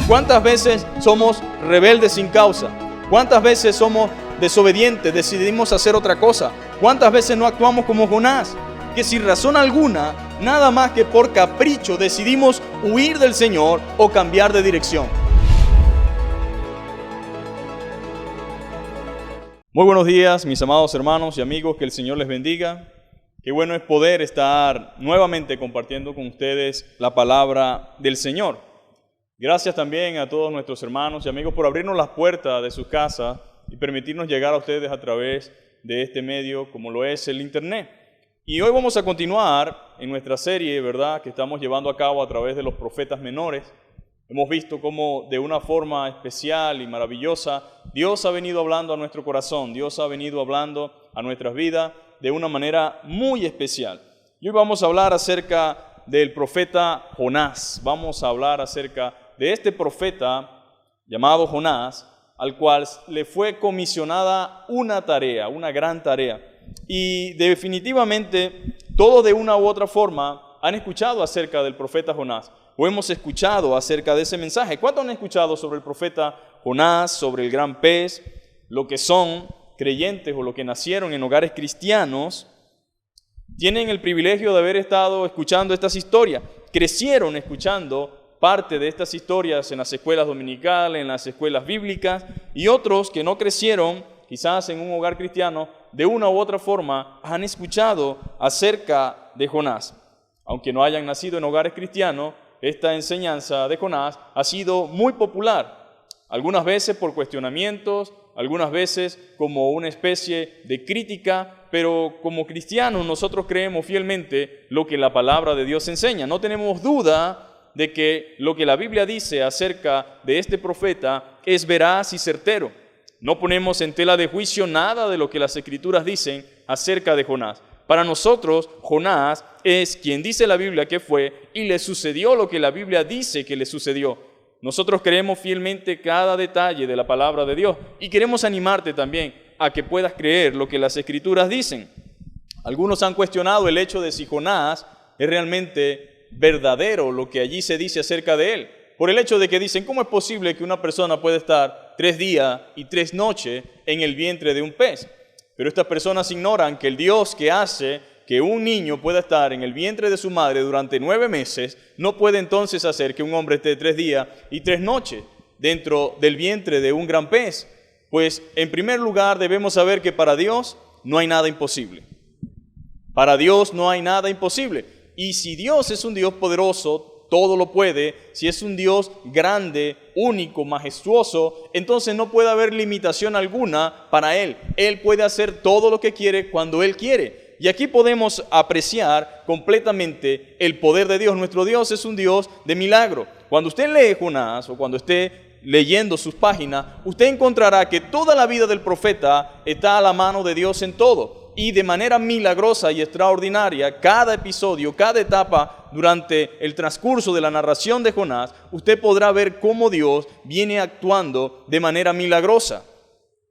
¿Cuántas veces somos rebeldes sin causa? ¿Cuántas veces somos desobedientes, decidimos hacer otra cosa? ¿Cuántas veces no actuamos como Jonás? Que sin razón alguna, nada más que por capricho, decidimos huir del Señor o cambiar de dirección. Muy buenos días, mis amados hermanos y amigos, que el Señor les bendiga. Qué bueno es poder estar nuevamente compartiendo con ustedes la palabra del Señor. Gracias también a todos nuestros hermanos y amigos por abrirnos las puertas de sus casas y permitirnos llegar a ustedes a través de este medio como lo es el Internet. Y hoy vamos a continuar en nuestra serie, ¿verdad?, que estamos llevando a cabo a través de los profetas menores. Hemos visto cómo de una forma especial y maravillosa Dios ha venido hablando a nuestro corazón, Dios ha venido hablando a nuestras vidas de una manera muy especial. Y hoy vamos a hablar acerca del profeta Jonás. Vamos a hablar acerca de este profeta llamado Jonás, al cual le fue comisionada una tarea, una gran tarea. Y definitivamente todos de una u otra forma han escuchado acerca del profeta Jonás, o hemos escuchado acerca de ese mensaje. ¿Cuántos han escuchado sobre el profeta Jonás, sobre el gran pez? Lo que son creyentes o los que nacieron en hogares cristianos tienen el privilegio de haber estado escuchando estas historias. Crecieron escuchando parte de estas historias en las escuelas dominicales, en las escuelas bíblicas, y otros que no crecieron, quizás en un hogar cristiano, de una u otra forma han escuchado acerca de Jonás. Aunque no hayan nacido en hogares cristianos, esta enseñanza de Jonás ha sido muy popular, algunas veces por cuestionamientos, algunas veces como una especie de crítica, pero como cristianos nosotros creemos fielmente lo que la palabra de Dios enseña. No tenemos duda de que lo que la Biblia dice acerca de este profeta es veraz y certero. No ponemos en tela de juicio nada de lo que las Escrituras dicen acerca de Jonás. Para nosotros, Jonás es quien dice la Biblia que fue y le sucedió lo que la Biblia dice que le sucedió. Nosotros creemos fielmente cada detalle de la palabra de Dios y queremos animarte también a que puedas creer lo que las Escrituras dicen. Algunos han cuestionado el hecho de si Jonás es realmente verdadero lo que allí se dice acerca de él, por el hecho de que dicen, ¿cómo es posible que una persona pueda estar 3 días y 3 noches en el vientre de un pez? Pero estas personas ignoran que el Dios que hace que un niño pueda estar en el vientre de su madre durante 9 meses, no puede entonces hacer que un hombre esté 3 días y 3 noches dentro del vientre de un gran pez. Pues en primer lugar debemos saber que para Dios no hay nada imposible. Para Dios no hay nada imposible. Y si Dios es un Dios poderoso, todo lo puede, si es un Dios grande, único, majestuoso, entonces no puede haber limitación alguna para Él. Él puede hacer todo lo que quiere cuando Él quiere. Y aquí podemos apreciar completamente el poder de Dios. Nuestro Dios es un Dios de milagro. Cuando usted lee Jonás o cuando esté leyendo sus páginas, usted encontrará que toda la vida del profeta está a la mano de Dios en todo. Y de manera milagrosa y extraordinaria, cada episodio, cada etapa durante el transcurso de la narración de Jonás, usted podrá ver cómo Dios viene actuando de manera milagrosa.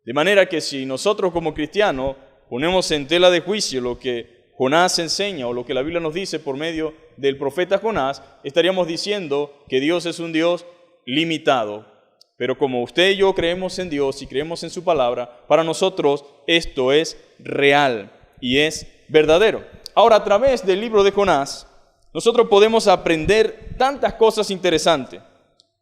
De manera que si nosotros como cristianos ponemos en tela de juicio lo que Jonás enseña o lo que la Biblia nos dice por medio del profeta Jonás, estaríamos diciendo que Dios es un Dios limitado. Pero como usted y yo creemos en Dios y creemos en su palabra, para nosotros esto es real y es verdadero. Ahora, a través del libro de Jonás, nosotros podemos aprender tantas cosas interesantes.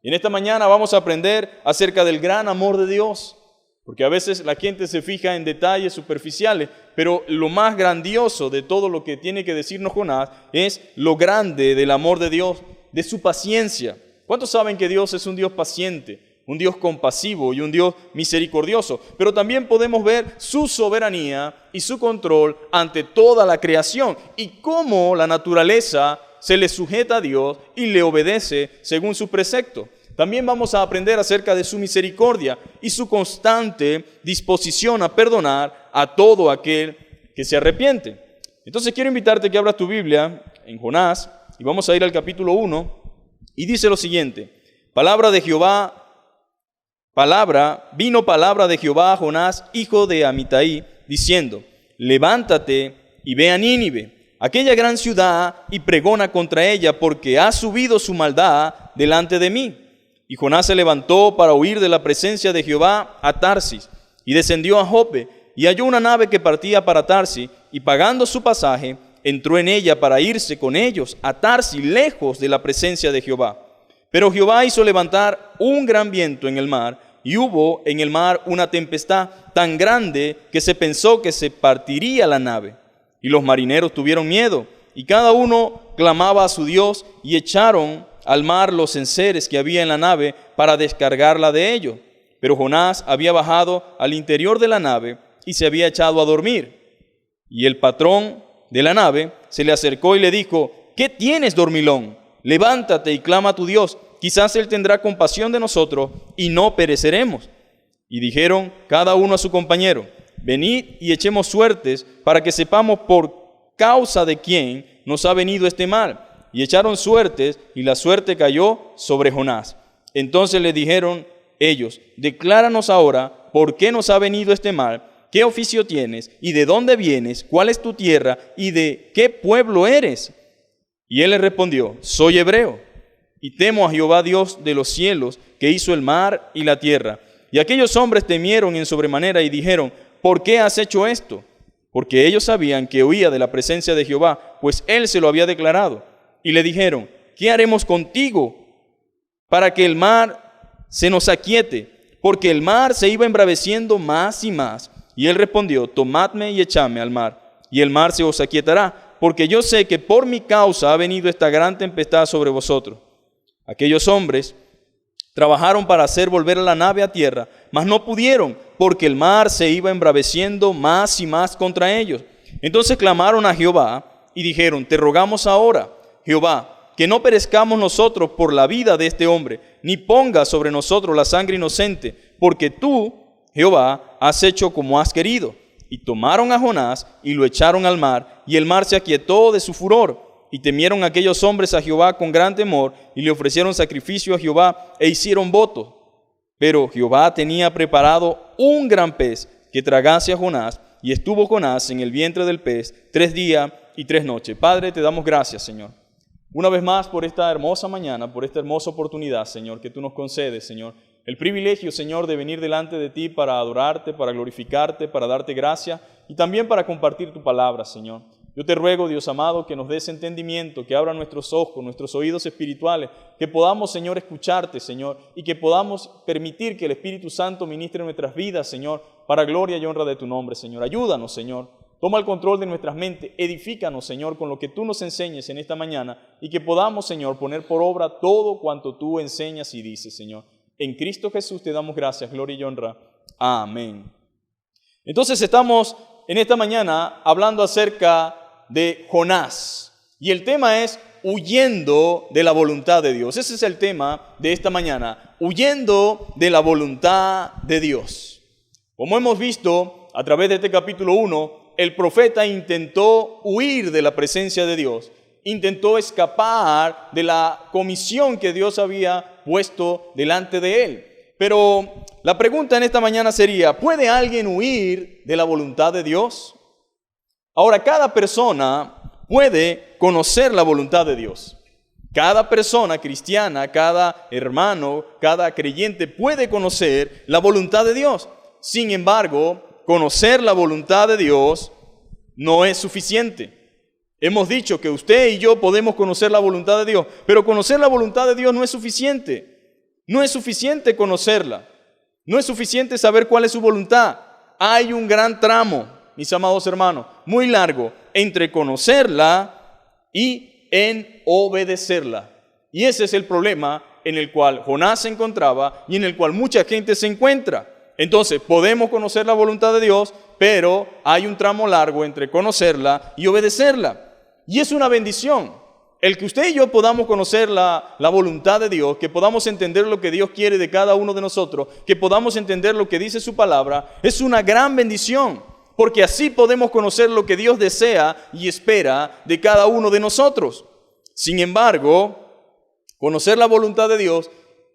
Y en esta mañana vamos a aprender acerca del gran amor de Dios, porque a veces la gente se fija en detalles superficiales, pero lo más grandioso de todo lo que tiene que decirnos Jonás es lo grande del amor de Dios, de su paciencia. ¿Cuántos saben que Dios es un Dios paciente? Un Dios compasivo y un Dios misericordioso, pero también podemos ver su soberanía y su control ante toda la creación y cómo la naturaleza se le sujeta a Dios y le obedece según su precepto. También vamos a aprender acerca de su misericordia y su constante disposición a perdonar a todo aquel que se arrepiente. Entonces quiero invitarte a que abras tu Biblia en Jonás y vamos a ir al capítulo 1 y dice lo siguiente: Vino palabra de Jehová a Jonás, hijo de Amitai, diciendo: levántate y ve a Nínive, aquella gran ciudad, y pregona contra ella, porque ha subido su maldad delante de mí. Y Jonás se levantó para huir de la presencia de Jehová a Tarsis, y descendió a Jope, y halló una nave que partía para Tarsis, y pagando su pasaje, entró en ella para irse con ellos a Tarsis, lejos de la presencia de Jehová. Pero Jehová hizo levantar un gran viento en el mar, y hubo en el mar una tempestad tan grande que se pensó que se partiría la nave. Y los marineros tuvieron miedo, y cada uno clamaba a su Dios, y echaron al mar los enseres que había en la nave para descargarla de ellos. Pero Jonás había bajado al interior de la nave y se había echado a dormir. Y el patrón de la nave se le acercó y le dijo: ¿Qué tienes, dormilón? Levántate y clama a tu Dios. Quizás Él tendrá compasión de nosotros y no pereceremos. Y dijeron cada uno a su compañero: venid y echemos suertes para que sepamos por causa de quién nos ha venido este mal. Y echaron suertes, y la suerte cayó sobre Jonás. Entonces le dijeron ellos: decláranos ahora por qué nos ha venido este mal, qué oficio tienes, y de dónde vienes, cuál es tu tierra, y de qué pueblo eres. Y él le respondió: soy hebreo, y temo a Jehová Dios de los cielos, que hizo el mar y la tierra. Y aquellos hombres temieron en sobremanera y dijeron: ¿por qué has hecho esto? Porque ellos sabían que huía de la presencia de Jehová, pues él se lo había declarado. Y le dijeron: ¿qué haremos contigo para que el mar se nos aquiete? Porque el mar se iba embraveciendo más y más. Y él respondió: tomadme y echadme al mar, y el mar se os aquietará, porque yo sé que por mi causa ha venido esta gran tempestad sobre vosotros. Aquellos hombres trabajaron para hacer volver a la nave a tierra, mas no pudieron, porque el mar se iba embraveciendo más y más contra ellos. Entonces clamaron a Jehová y dijeron: te rogamos ahora, Jehová, que no perezcamos nosotros por la vida de este hombre, ni pongas sobre nosotros la sangre inocente, porque tú, Jehová, has hecho como has querido. Y tomaron a Jonás y lo echaron al mar, y el mar se aquietó de su furor. Y temieron aquellos hombres a Jehová con gran temor, y le ofrecieron sacrificio a Jehová, e hicieron voto. Pero Jehová tenía preparado un gran pez que tragase a Jonás, y estuvo Jonás en el vientre del pez 3 días y 3 noches. Padre, te damos gracias, Señor, una vez más por esta hermosa mañana, por esta hermosa oportunidad, Señor, que tú nos concedes, Señor. El privilegio, Señor, de venir delante de ti para adorarte, para glorificarte, para darte gracia y también para compartir tu palabra, Señor. Yo te ruego, Dios amado, que nos des entendimiento, que abra nuestros ojos, nuestros oídos espirituales, que podamos, Señor, escucharte, Señor, y que podamos permitir que el Espíritu Santo ministre en nuestras vidas, Señor, para gloria y honra de tu nombre, Señor. Ayúdanos, Señor. Toma el control de nuestras mentes, edifícanos, Señor, con lo que tú nos enseñes en esta mañana y que podamos, Señor, poner por obra todo cuanto tú enseñas y dices, Señor. En Cristo Jesús te damos gracias, gloria y honra. Amén. Entonces estamos en esta mañana hablando acerca de Jonás y el tema es huyendo de la voluntad de Dios. Ese es el tema de esta mañana, huyendo de la voluntad de Dios. Como hemos visto a través de este capítulo 1, el profeta intentó huir de la presencia de Dios, intentó escapar de la comisión que Dios había puesto delante de él. Pero la pregunta en esta mañana sería: ¿puede alguien huir de la voluntad de Dios? Ahora, cada persona puede conocer la voluntad de Dios. Cada persona cristiana, cada hermano, cada creyente puede conocer la voluntad de Dios. Sin embargo, conocer la voluntad de Dios no es suficiente. Hemos dicho que usted y yo podemos conocer la voluntad de Dios, pero conocer la voluntad de Dios no es suficiente. No es suficiente conocerla. No es suficiente saber cuál es su voluntad. Hay un gran tramo, mis amados hermanos, muy largo, entre conocerla y en obedecerla. Y ese es el problema en el cual Jonás se encontraba y en el cual mucha gente se encuentra. Entonces, podemos conocer la voluntad de Dios, pero hay un tramo largo entre conocerla y obedecerla. Y es una bendición. El que usted y yo podamos conocer la voluntad de Dios, que podamos entender lo que Dios quiere de cada uno de nosotros, que podamos entender lo que dice su palabra, es una gran bendición. Porque así podemos conocer lo que Dios desea y espera de cada uno de nosotros. Sin embargo, conocer la voluntad de Dios,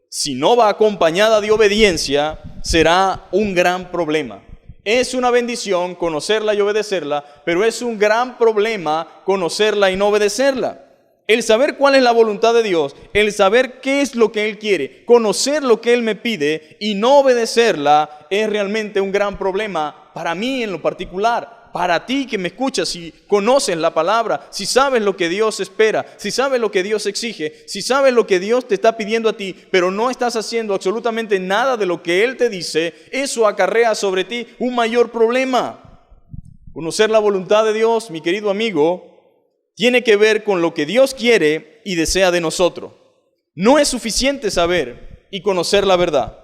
si no va acompañada de obediencia, será un gran problema. Es una bendición conocerla y obedecerla, pero es un gran problema conocerla y no obedecerla. El saber cuál es la voluntad de Dios, el saber qué es lo que Él quiere, conocer lo que Él me pide y no obedecerla es realmente un gran problema para mí en lo particular. Para ti que me escuchas, si conoces la palabra, si sabes lo que Dios espera, si sabes lo que Dios exige, si sabes lo que Dios te está pidiendo a ti, pero no estás haciendo absolutamente nada de lo que Él te dice, eso acarrea sobre ti un mayor problema. Conocer la voluntad de Dios, mi querido amigo, tiene que ver con lo que Dios quiere y desea de nosotros. No es suficiente saber y conocer la verdad.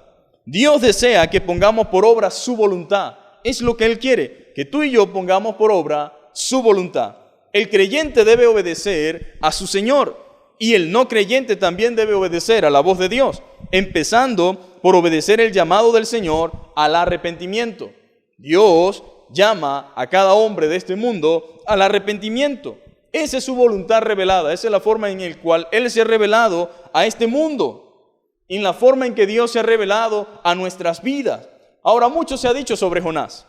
Dios desea que pongamos por obra su voluntad. Es lo que Él quiere, que tú y yo pongamos por obra su voluntad. El creyente debe obedecer a su Señor y el no creyente también debe obedecer a la voz de Dios, empezando por obedecer el llamado del Señor al arrepentimiento. Dios llama a cada hombre de este mundo al arrepentimiento. Esa es su voluntad revelada, esa es la forma en la cual Él se ha revelado a este mundo, en la forma en que Dios se ha revelado a nuestras vidas. Ahora, mucho se ha dicho sobre Jonás.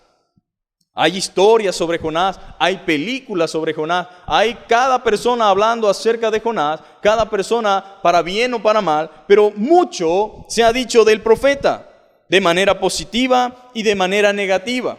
Hay historias sobre Jonás, hay películas sobre Jonás, hay cada persona hablando acerca de Jonás, cada persona para bien o para mal, pero mucho se ha dicho del profeta, de manera positiva y de manera negativa.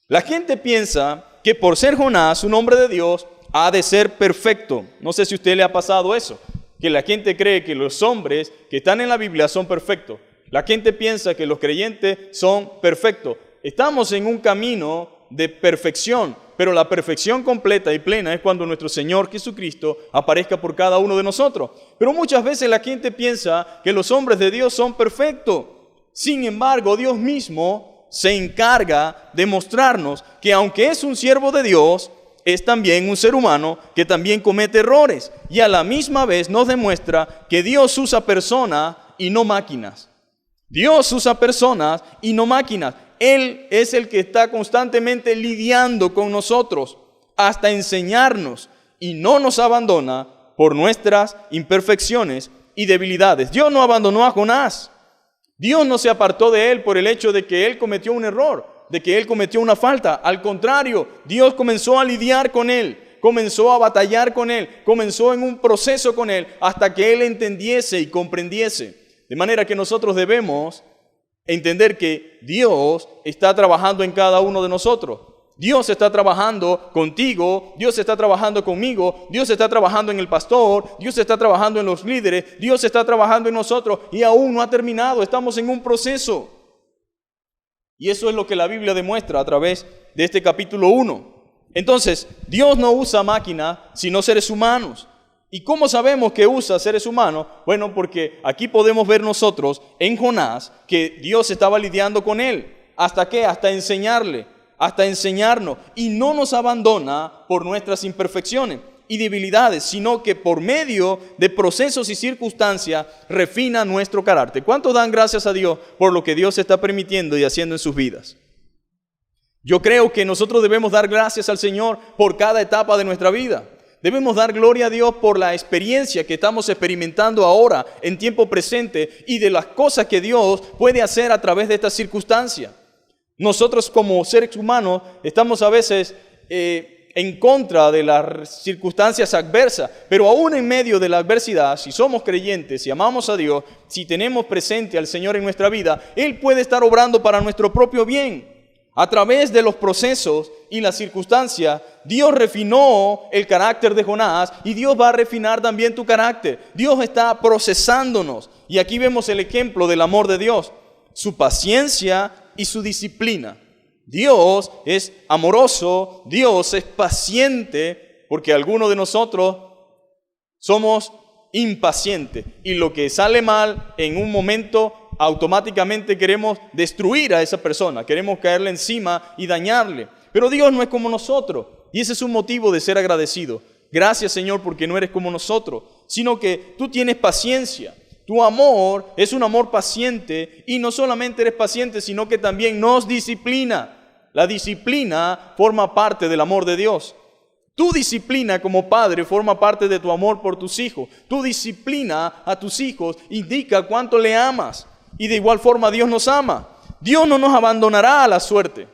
La gente piensa que por ser Jonás, un hombre de Dios, ha de ser perfecto. No sé si a usted le ha pasado eso, que la gente cree que los hombres que están en la Biblia son perfectos. La gente piensa que los creyentes son perfectos. Estamos en un camino de perfección, pero la perfección completa y plena es cuando nuestro Señor Jesucristo aparezca por cada uno de nosotros. Pero muchas veces la gente piensa que los hombres de Dios son perfectos. Sin embargo, Dios mismo se encarga de mostrarnos que aunque es un siervo de Dios, es también un ser humano que también comete errores y a la misma vez nos demuestra que Dios usa personas y no máquinas. Dios usa personas y no máquinas. Él es el que está constantemente lidiando con nosotros hasta enseñarnos y no nos abandona por nuestras imperfecciones y debilidades. Dios no abandonó a Jonás. Dios no se apartó de él por el hecho de que él cometió un error, de que él cometió una falta. Al contrario, Dios comenzó a lidiar con él, comenzó a batallar con él, comenzó en un proceso con él hasta que él entendiese y comprendiese. De manera que nosotros debemos entender que Dios está trabajando en cada uno de nosotros. Dios está trabajando contigo, Dios está trabajando conmigo, Dios está trabajando en el pastor, Dios está trabajando en los líderes, Dios está trabajando en nosotros y aún no ha terminado, estamos en un proceso. Y eso es lo que la Biblia demuestra a través de este capítulo 1. Entonces, Dios no usa máquinas, sino seres humanos. ¿Y cómo sabemos que usa seres humanos? Bueno, porque aquí podemos ver nosotros en Jonás que Dios estaba lidiando con él. ¿Hasta qué? Hasta enseñarle, hasta enseñarnos. Y no nos abandona por nuestras imperfecciones y debilidades, sino que por medio de procesos y circunstancias refina nuestro carácter. ¿Cuántos dan gracias a Dios por lo que Dios está permitiendo y haciendo en sus vidas? Yo creo que nosotros debemos dar gracias al Señor por cada etapa de nuestra vida. Debemos dar gloria a Dios por la experiencia que estamos experimentando ahora, en tiempo presente, y de las cosas que Dios puede hacer a través de estas circunstancias. Nosotros como seres humanos estamos a veces en contra de las circunstancias adversas, pero aún en medio de la adversidad, si somos creyentes, si amamos a Dios, si tenemos presente al Señor en nuestra vida, Él puede estar obrando para nuestro propio bien. A través de los procesos y las circunstancias, Dios refinó el carácter de Jonás y Dios va a refinar también tu carácter. Dios está procesándonos y aquí vemos el ejemplo del amor de Dios, su paciencia y su disciplina. Dios es amoroso, Dios es paciente, porque algunos de nosotros somos impacientes y lo que sale mal en un momento automáticamente queremos destruir a esa persona, queremos caerle encima y dañarle. Pero Dios no es como nosotros y ese es un motivo de ser agradecido. Gracias, Señor, porque no eres como nosotros, sino que tú tienes paciencia. Tu amor es un amor paciente y no solamente eres paciente, sino que también nos disciplina. La disciplina forma parte del amor de Dios. Tu disciplina como padre forma parte de tu amor por tus hijos. Tu disciplina a tus hijos indica cuánto le amas. Y de igual forma Dios nos ama. Dios no nos abandonará a la suerte.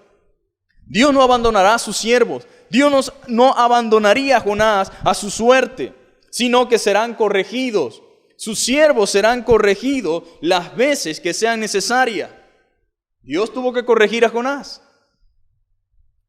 Dios no abandonará a sus siervos. Dios no abandonaría a Jonás a su suerte. sino que serán corregidos. Sus siervos serán corregidos las veces que sean necesarias. Dios tuvo que corregir a Jonás.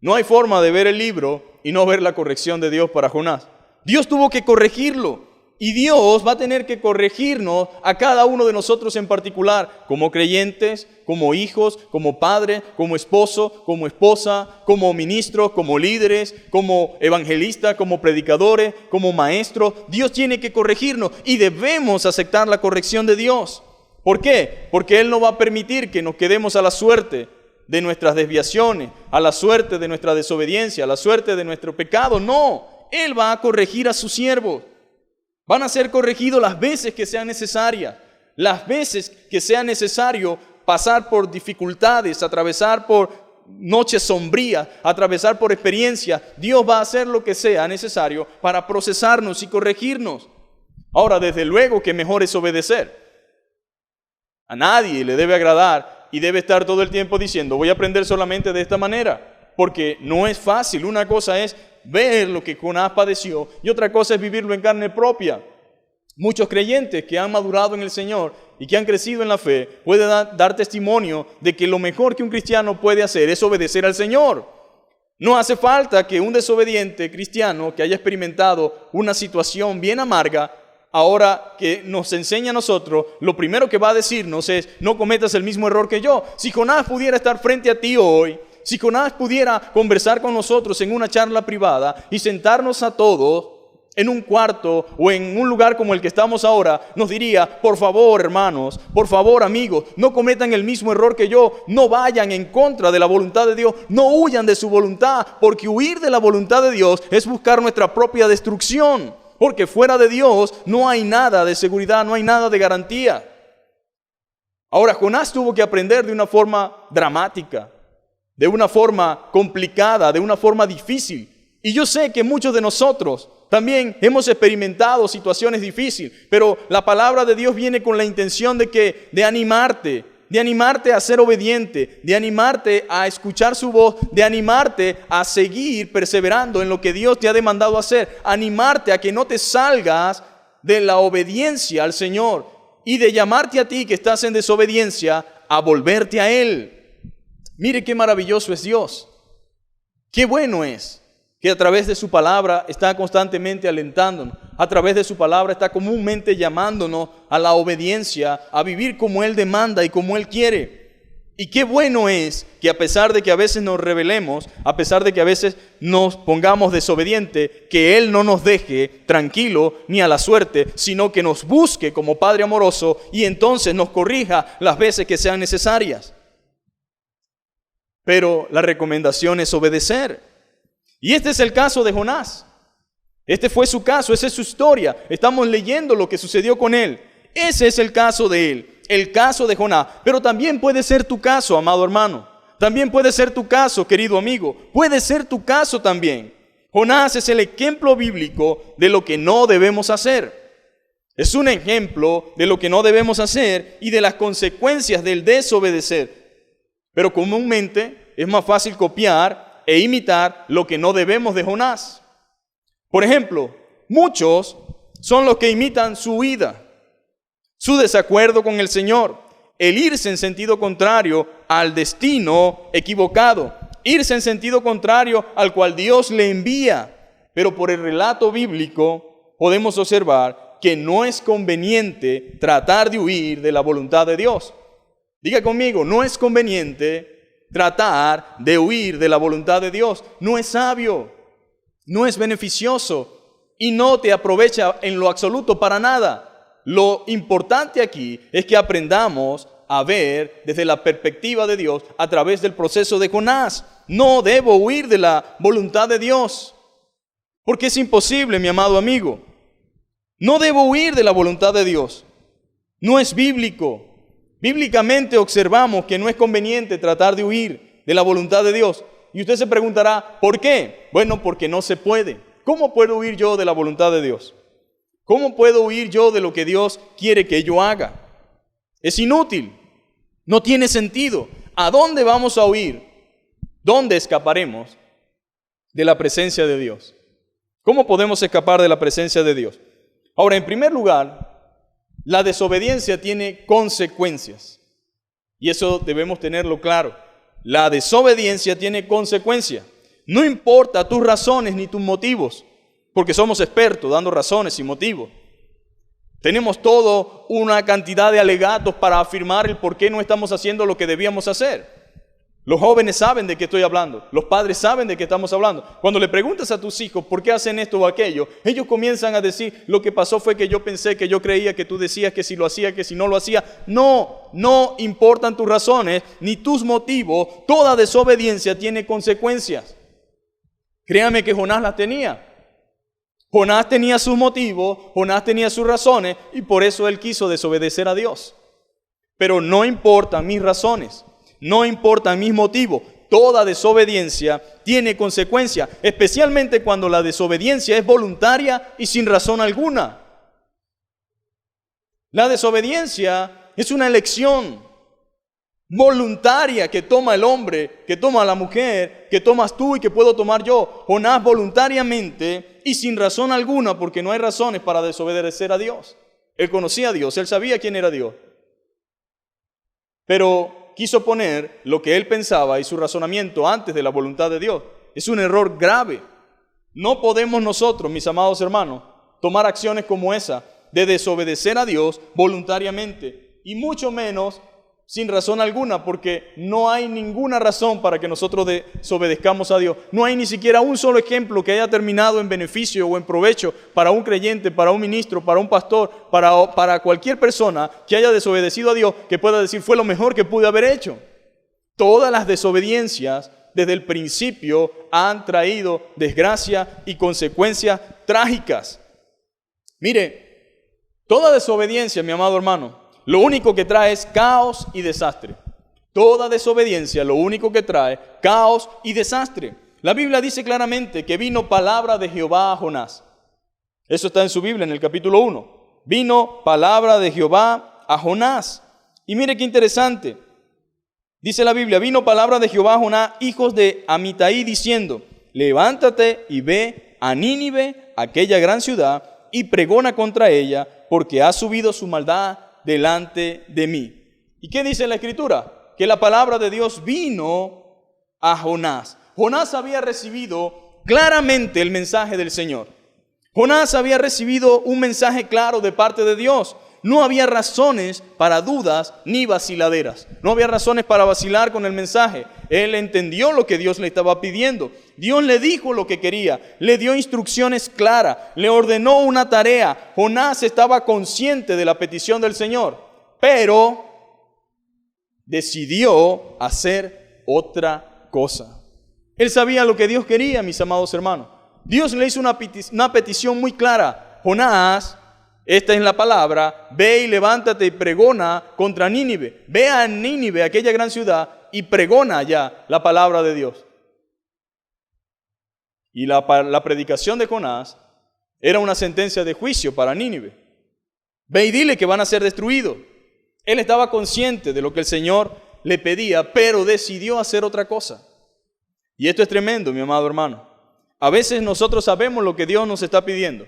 No hay forma de ver el libro y no ver la corrección de Dios para Jonás. Dios tuvo que corregirlo. Y Dios va a tener que corregirnos a cada uno de nosotros en particular, como creyentes, como hijos, como padre, como esposo, como esposa, como ministros, como líderes, como evangelistas, como predicadores, como maestros. Dios tiene que corregirnos y debemos aceptar la corrección de Dios. ¿Por qué? Porque Él no va a permitir que nos quedemos a la suerte de nuestras desviaciones, a la suerte de nuestra desobediencia, a la suerte de nuestro pecado. No, Él va a corregir a sus siervos. Van a ser corregidos las veces que sean necesarias, las veces que sea necesario pasar por dificultades, atravesar por noches sombrías, atravesar por experiencias. Dios va a hacer lo que sea necesario para procesarnos y corregirnos. Ahora, desde luego que mejor es obedecer. A nadie le debe agradar y debe estar todo el tiempo diciendo, voy a aprender solamente de esta manera, porque no es fácil. Una cosa es ver lo que Jonás padeció y otra cosa es vivirlo en carne propia. Muchos creyentes que han madurado en el Señor y que han crecido en la fe pueden dar testimonio de que lo mejor que un cristiano puede hacer es obedecer al Señor. No hace falta que un desobediente cristiano que haya experimentado una situación bien amarga, ahora que nos enseña a nosotros, lo primero que va a decirnos es, no cometas el mismo error que yo. Si Jonás pudiera estar frente a ti hoy, si Jonás pudiera conversar con nosotros en una charla privada y sentarnos a todos en un cuarto o en un lugar como el que estamos ahora, nos diría, por favor hermanos, por favor amigos, no cometan el mismo error que yo, no vayan en contra de la voluntad de Dios, no huyan de su voluntad, porque huir de la voluntad de Dios es buscar nuestra propia destrucción, porque fuera de Dios no hay nada de seguridad, no hay nada de garantía. Ahora, Jonás tuvo que aprender de una forma dramática, de una forma complicada, de una forma difícil. Y yo sé que muchos de nosotros también hemos experimentado situaciones difíciles, pero la palabra de Dios viene con la intención de animarte a ser obediente, de animarte a escuchar su voz, de animarte a seguir perseverando en lo que Dios te ha demandado hacer, animarte a que no te salgas de la obediencia al Señor y de llamarte a ti que estás en desobediencia a volverte a Él. Mire qué maravilloso es Dios. Qué bueno es que a través de su palabra está constantemente alentándonos. A través de su palabra está comúnmente llamándonos a la obediencia, a vivir como Él demanda y como Él quiere. Y qué bueno es que a pesar de que a veces nos rebelemos, a pesar de que a veces nos pongamos desobedientes, que Él no nos deje tranquilo ni a la suerte, sino que nos busque como Padre amoroso y entonces nos corrija las veces que sean necesarias. Pero la recomendación es obedecer. Y este es el caso de Jonás. Este fue su caso, esa es su historia. Estamos leyendo lo que sucedió con él. Ese es el caso de él, el caso de Jonás. Pero también puede ser tu caso, amado hermano. También puede ser tu caso, querido amigo. Puede ser tu caso también. Jonás es el ejemplo bíblico de lo que no debemos hacer. Es un ejemplo de lo que no debemos hacer y de las consecuencias del desobedecer. Pero comúnmente es más fácil copiar e imitar lo que no debemos de Jonás. Por ejemplo, muchos son los que imitan su huida, su desacuerdo con el Señor, el irse en sentido contrario al destino equivocado, irse en sentido contrario al cual Dios le envía. Pero por el relato bíblico podemos observar que no es conveniente tratar de huir de la voluntad de Dios. Diga conmigo, no es conveniente tratar de huir de la voluntad de Dios. No es sabio, no es beneficioso y no te aprovecha en lo absoluto para nada. Lo importante aquí es que aprendamos a ver desde la perspectiva de Dios a través del proceso de Jonás. No debo huir de la voluntad de Dios, porque es imposible, mi amado amigo. No debo huir de la voluntad de Dios. No es bíblico. Bíblicamente observamos que no es conveniente tratar de huir de la voluntad de Dios. Y usted se preguntará, ¿por qué? Bueno, porque no se puede. ¿Cómo puedo huir yo de la voluntad de Dios? ¿Cómo puedo huir yo de lo que Dios quiere que yo haga? Es inútil. No tiene sentido. ¿A dónde vamos a huir? ¿Dónde escaparemos de la presencia de Dios? ¿Cómo podemos escapar de la presencia de Dios? Ahora, en primer lugar, la desobediencia tiene consecuencias. Y eso debemos tenerlo claro. La desobediencia tiene consecuencias. No importa tus razones ni tus motivos, porque somos expertos dando razones y motivos. Tenemos toda una cantidad de alegatos para afirmar el por qué no estamos haciendo lo que debíamos hacer. Los jóvenes saben de qué estoy hablando. Los padres saben de qué estamos hablando. Cuando le preguntas a tus hijos por qué hacen esto o aquello, ellos comienzan a decir, lo que pasó fue que yo pensé, que yo creía, que tú decías que si lo hacía, que si no lo hacía. No importan tus razones ni tus motivos. Toda desobediencia tiene consecuencias. Créame que Jonás las tenía. Jonás tenía sus motivos, Jonás tenía sus razones y por eso él quiso desobedecer a Dios. Pero no importan mis razones. No importan mis motivos, toda desobediencia tiene consecuencias, especialmente cuando la desobediencia es voluntaria y sin razón alguna. La desobediencia es una elección voluntaria que toma el hombre, que toma la mujer, que tomas tú y que puedo tomar yo. Jonás voluntariamente y sin razón alguna, porque no hay razones para desobedecer a Dios. Él conocía a Dios, él sabía quién era Dios. Pero quiso poner lo que él pensaba y su razonamiento antes de la voluntad de Dios. Es un error grave. No podemos nosotros, mis amados hermanos, tomar acciones como esa de desobedecer a Dios voluntariamente y mucho menos sin razón alguna, porque no hay ninguna razón para que nosotros desobedezcamos a Dios. No hay ni siquiera un solo ejemplo que haya terminado en beneficio o en provecho para un creyente, para un ministro, para un pastor, para cualquier persona que haya desobedecido a Dios, que pueda decir fue lo mejor que pude haber hecho. Todas las desobediencias desde el principio han traído desgracia y consecuencias trágicas. Mire, toda desobediencia, mi amado hermano, lo único que trae es caos y desastre. Toda desobediencia lo único que trae caos y desastre. La Biblia dice claramente que vino palabra de Jehová a Jonás. Eso está en su Biblia en el capítulo 1. Vino palabra de Jehová a Jonás. Y mire qué interesante. Dice la Biblia, vino palabra de Jehová a Jonás, hijos de Amitai, diciendo, levántate y ve a Nínive, aquella gran ciudad, y pregona contra ella, porque ha subido su maldad delante de mí. ¿Y qué dice la Escritura? Que la palabra de Dios vino a Jonás. Jonás había recibido claramente el mensaje del Señor. Jonás había recibido un mensaje claro de parte de Dios. No había razones para dudas ni vaciladeras. No había razones para vacilar con el mensaje. Él entendió lo que Dios le estaba pidiendo. Dios le dijo lo que quería. Le dio instrucciones claras. Le ordenó una tarea. Jonás estaba consciente de la petición del Señor. Pero decidió hacer otra cosa. Él sabía lo que Dios quería, mis amados hermanos. Dios le hizo una petición muy clara. Jonás, esta es la palabra, ve y levántate y pregona contra Nínive. Ve a Nínive, aquella gran ciudad, y pregona allá la palabra de Dios. Y la predicación de Jonás era una sentencia de juicio para Nínive. Ve y dile que van a ser destruidos. Él estaba consciente de lo que el Señor le pedía, pero decidió hacer otra cosa. Y esto es tremendo, mi amado hermano. A veces nosotros sabemos lo que Dios nos está pidiendo.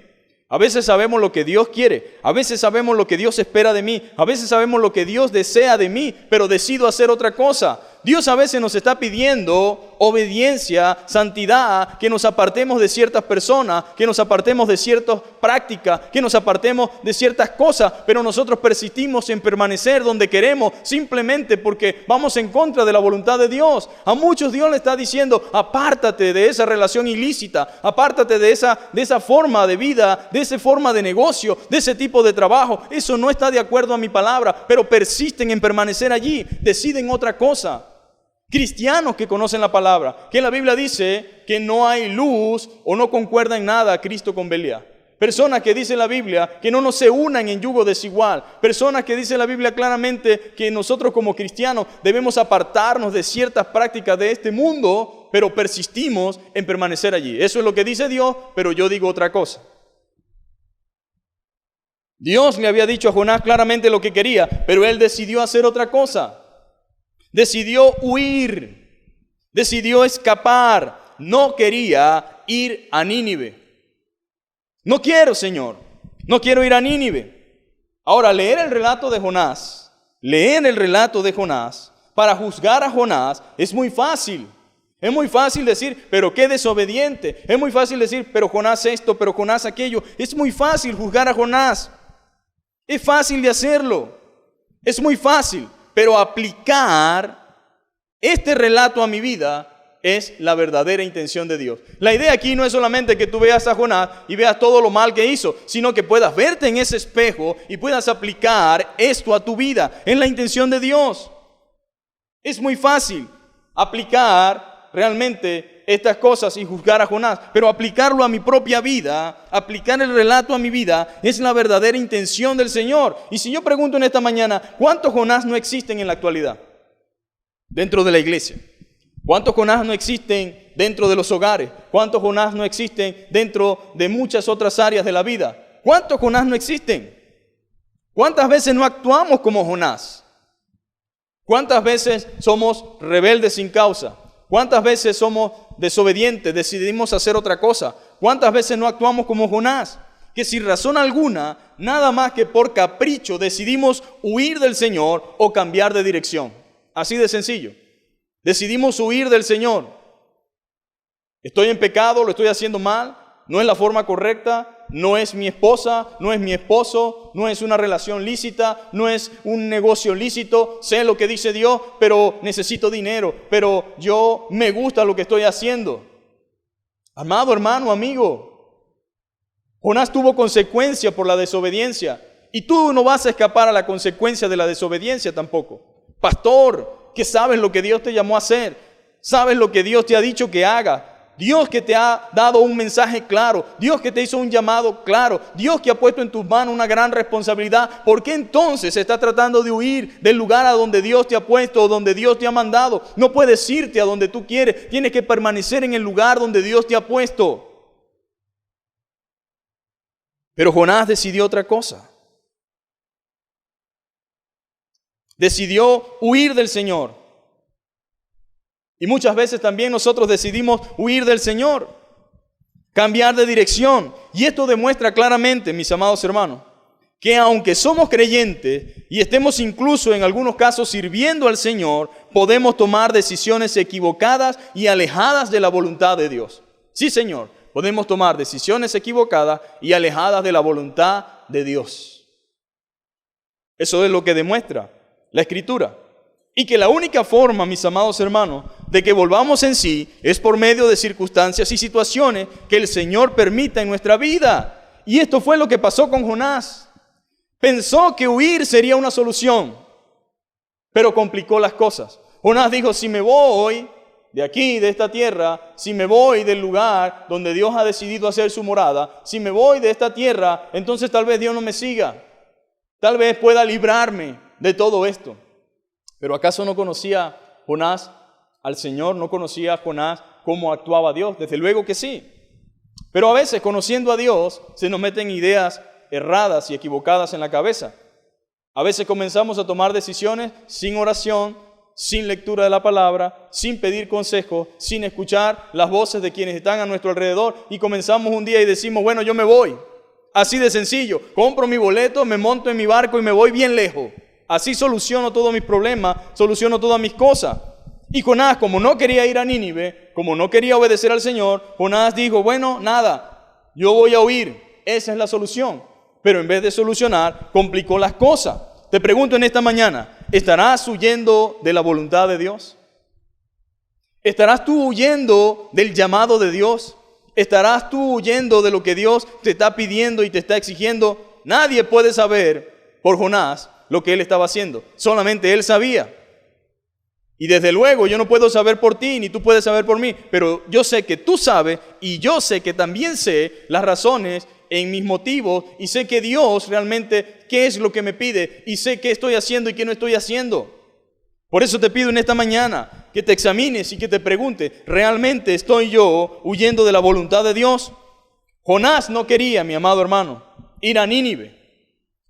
A veces sabemos lo que Dios quiere, a veces sabemos lo que Dios espera de mí, a veces sabemos lo que Dios desea de mí, pero decido hacer otra cosa. Dios a veces nos está pidiendo obediencia, santidad, que nos apartemos de ciertas personas, que nos apartemos de ciertas prácticas, que nos apartemos de ciertas cosas, pero nosotros persistimos en permanecer donde queremos simplemente porque vamos en contra de la voluntad de Dios. A muchos Dios le está diciendo, apártate de esa relación ilícita, apártate de esa forma de vida, de esa forma de negocio, de ese tipo de trabajo. Eso no está de acuerdo a mi palabra, pero persisten en permanecer allí, deciden otra cosa. Cristianos que conocen la palabra, que la Biblia dice que no hay luz o no concuerda en nada Cristo con Belial. Personas que dice la Biblia que no nos se unan en yugo desigual. Personas que dice la Biblia claramente que nosotros como cristianos debemos apartarnos de ciertas prácticas de este mundo, pero persistimos en permanecer allí. Eso es lo que dice Dios, pero yo digo otra cosa. Dios le había dicho a Jonás claramente lo que quería, pero él decidió hacer otra cosa. Decidió huir, decidió escapar, no quería ir a Nínive. No quiero, Señor. No quiero ir a Nínive. Ahora, leer el relato de Jonás para juzgar a Jonás es muy fácil. Es muy fácil decir, pero qué desobediente. Es muy fácil decir, pero Jonás esto, pero Jonás aquello. Es muy fácil juzgar a Jonás. Es fácil de hacerlo. Es muy fácil. Pero aplicar este relato a mi vida es la verdadera intención de Dios. La idea aquí no es solamente que tú veas a Jonás y veas todo lo mal que hizo, sino que puedas verte en ese espejo y puedas aplicar esto a tu vida. Es la intención de Dios. Es muy fácil aplicar realmente estas cosas y juzgar a Jonás, pero aplicarlo a mi propia vida, aplicar el relato a mi vida, es la verdadera intención del Señor. Y si yo pregunto en esta mañana, ¿cuántos Jonás no existen en la actualidad dentro de la iglesia? ¿Cuántos Jonás no existen dentro de los hogares? ¿Cuántos Jonás no existen dentro de muchas otras áreas de la vida? ¿Cuántos Jonás no existen? ¿Cuántas veces no actuamos como Jonás? ¿Cuántas veces somos rebeldes sin causa? ¿Cuántas veces somos desobedientes, decidimos hacer otra cosa? ¿Cuántas veces no actuamos como Jonás? Que sin razón alguna, nada más que por capricho, decidimos huir del Señor o cambiar de dirección. Así de sencillo. Decidimos huir del Señor. Estoy en pecado, lo estoy haciendo mal, no es la forma correcta, no es mi esposa, no es mi esposo, no es una relación lícita, no es un negocio lícito, sé lo que dice Dios, pero necesito dinero, pero yo me gusta lo que estoy haciendo. Amado hermano, amigo, Jonás tuvo consecuencia por la desobediencia y tú no vas a escapar a la consecuencia de la desobediencia tampoco. Pastor, que sabes lo que Dios te llamó a hacer, sabes lo que Dios te ha dicho que haga, Dios que te ha dado un mensaje claro, Dios que te hizo un llamado claro, Dios que ha puesto en tus manos una gran responsabilidad. ¿Por qué entonces estás tratando de huir del lugar a donde Dios te ha puesto o donde Dios te ha mandado? No puedes irte a donde tú quieres, tienes que permanecer en el lugar donde Dios te ha puesto. Pero Jonás decidió otra cosa. Decidió huir del Señor. Y muchas veces también nosotros decidimos huir del Señor, cambiar de dirección. Y esto demuestra claramente, mis amados hermanos, que aunque somos creyentes y estemos incluso en algunos casos sirviendo al Señor, podemos tomar decisiones equivocadas y alejadas de la voluntad de Dios. Sí, Señor, podemos tomar decisiones equivocadas y alejadas de la voluntad de Dios. Eso es lo que demuestra la Escritura. Y que la única forma, mis amados hermanos, de que volvamos en sí es por medio de circunstancias y situaciones que el Señor permita en nuestra vida. Y esto fue lo que pasó con Jonás. Pensó que huir sería una solución, pero complicó las cosas. Jonás dijo, si me voy de aquí, de esta tierra, si me voy del lugar donde Dios ha decidido hacer su morada, si me voy de esta tierra, entonces tal vez Dios no me siga. Tal vez pueda librarme de todo esto. Pero ¿acaso no conocía Jonás al Señor? ¿No conocía Jonás cómo actuaba Dios? Desde luego que sí. Pero a veces, conociendo a Dios, se nos meten ideas erradas y equivocadas en la cabeza. A veces comenzamos a tomar decisiones sin oración, sin lectura de la palabra, sin pedir consejo, sin escuchar las voces de quienes están a nuestro alrededor. Y comenzamos un día y decimos, bueno, yo me voy. Así de sencillo. Compro mi boleto, me monto en mi barco y me voy bien lejos. Así soluciono todos mis problemas, soluciono todas mis cosas. Y Jonás, como no quería ir a Nínive, como no quería obedecer al Señor, Jonás dijo, bueno, nada, yo voy a huir. Esa es la solución. Pero en vez de solucionar, complicó las cosas. Te pregunto en esta mañana, ¿estarás huyendo de la voluntad de Dios? ¿Estarás tú huyendo del llamado de Dios? ¿Estarás tú huyendo de lo que Dios te está pidiendo y te está exigiendo? Nadie puede saber por Jonás lo que él estaba haciendo. Solamente él sabía. Y desde luego yo no puedo saber por ti, ni tú puedes saber por mí, pero yo sé que tú sabes y yo sé que también sé las razones en mis motivos y sé que Dios realmente qué es lo que me pide y sé qué estoy haciendo y qué no estoy haciendo. Por eso te pido en esta mañana que te examines y que te preguntes, ¿realmente estoy yo huyendo de la voluntad de Dios? Jonás no quería, mi amado hermano, ir a Nínive.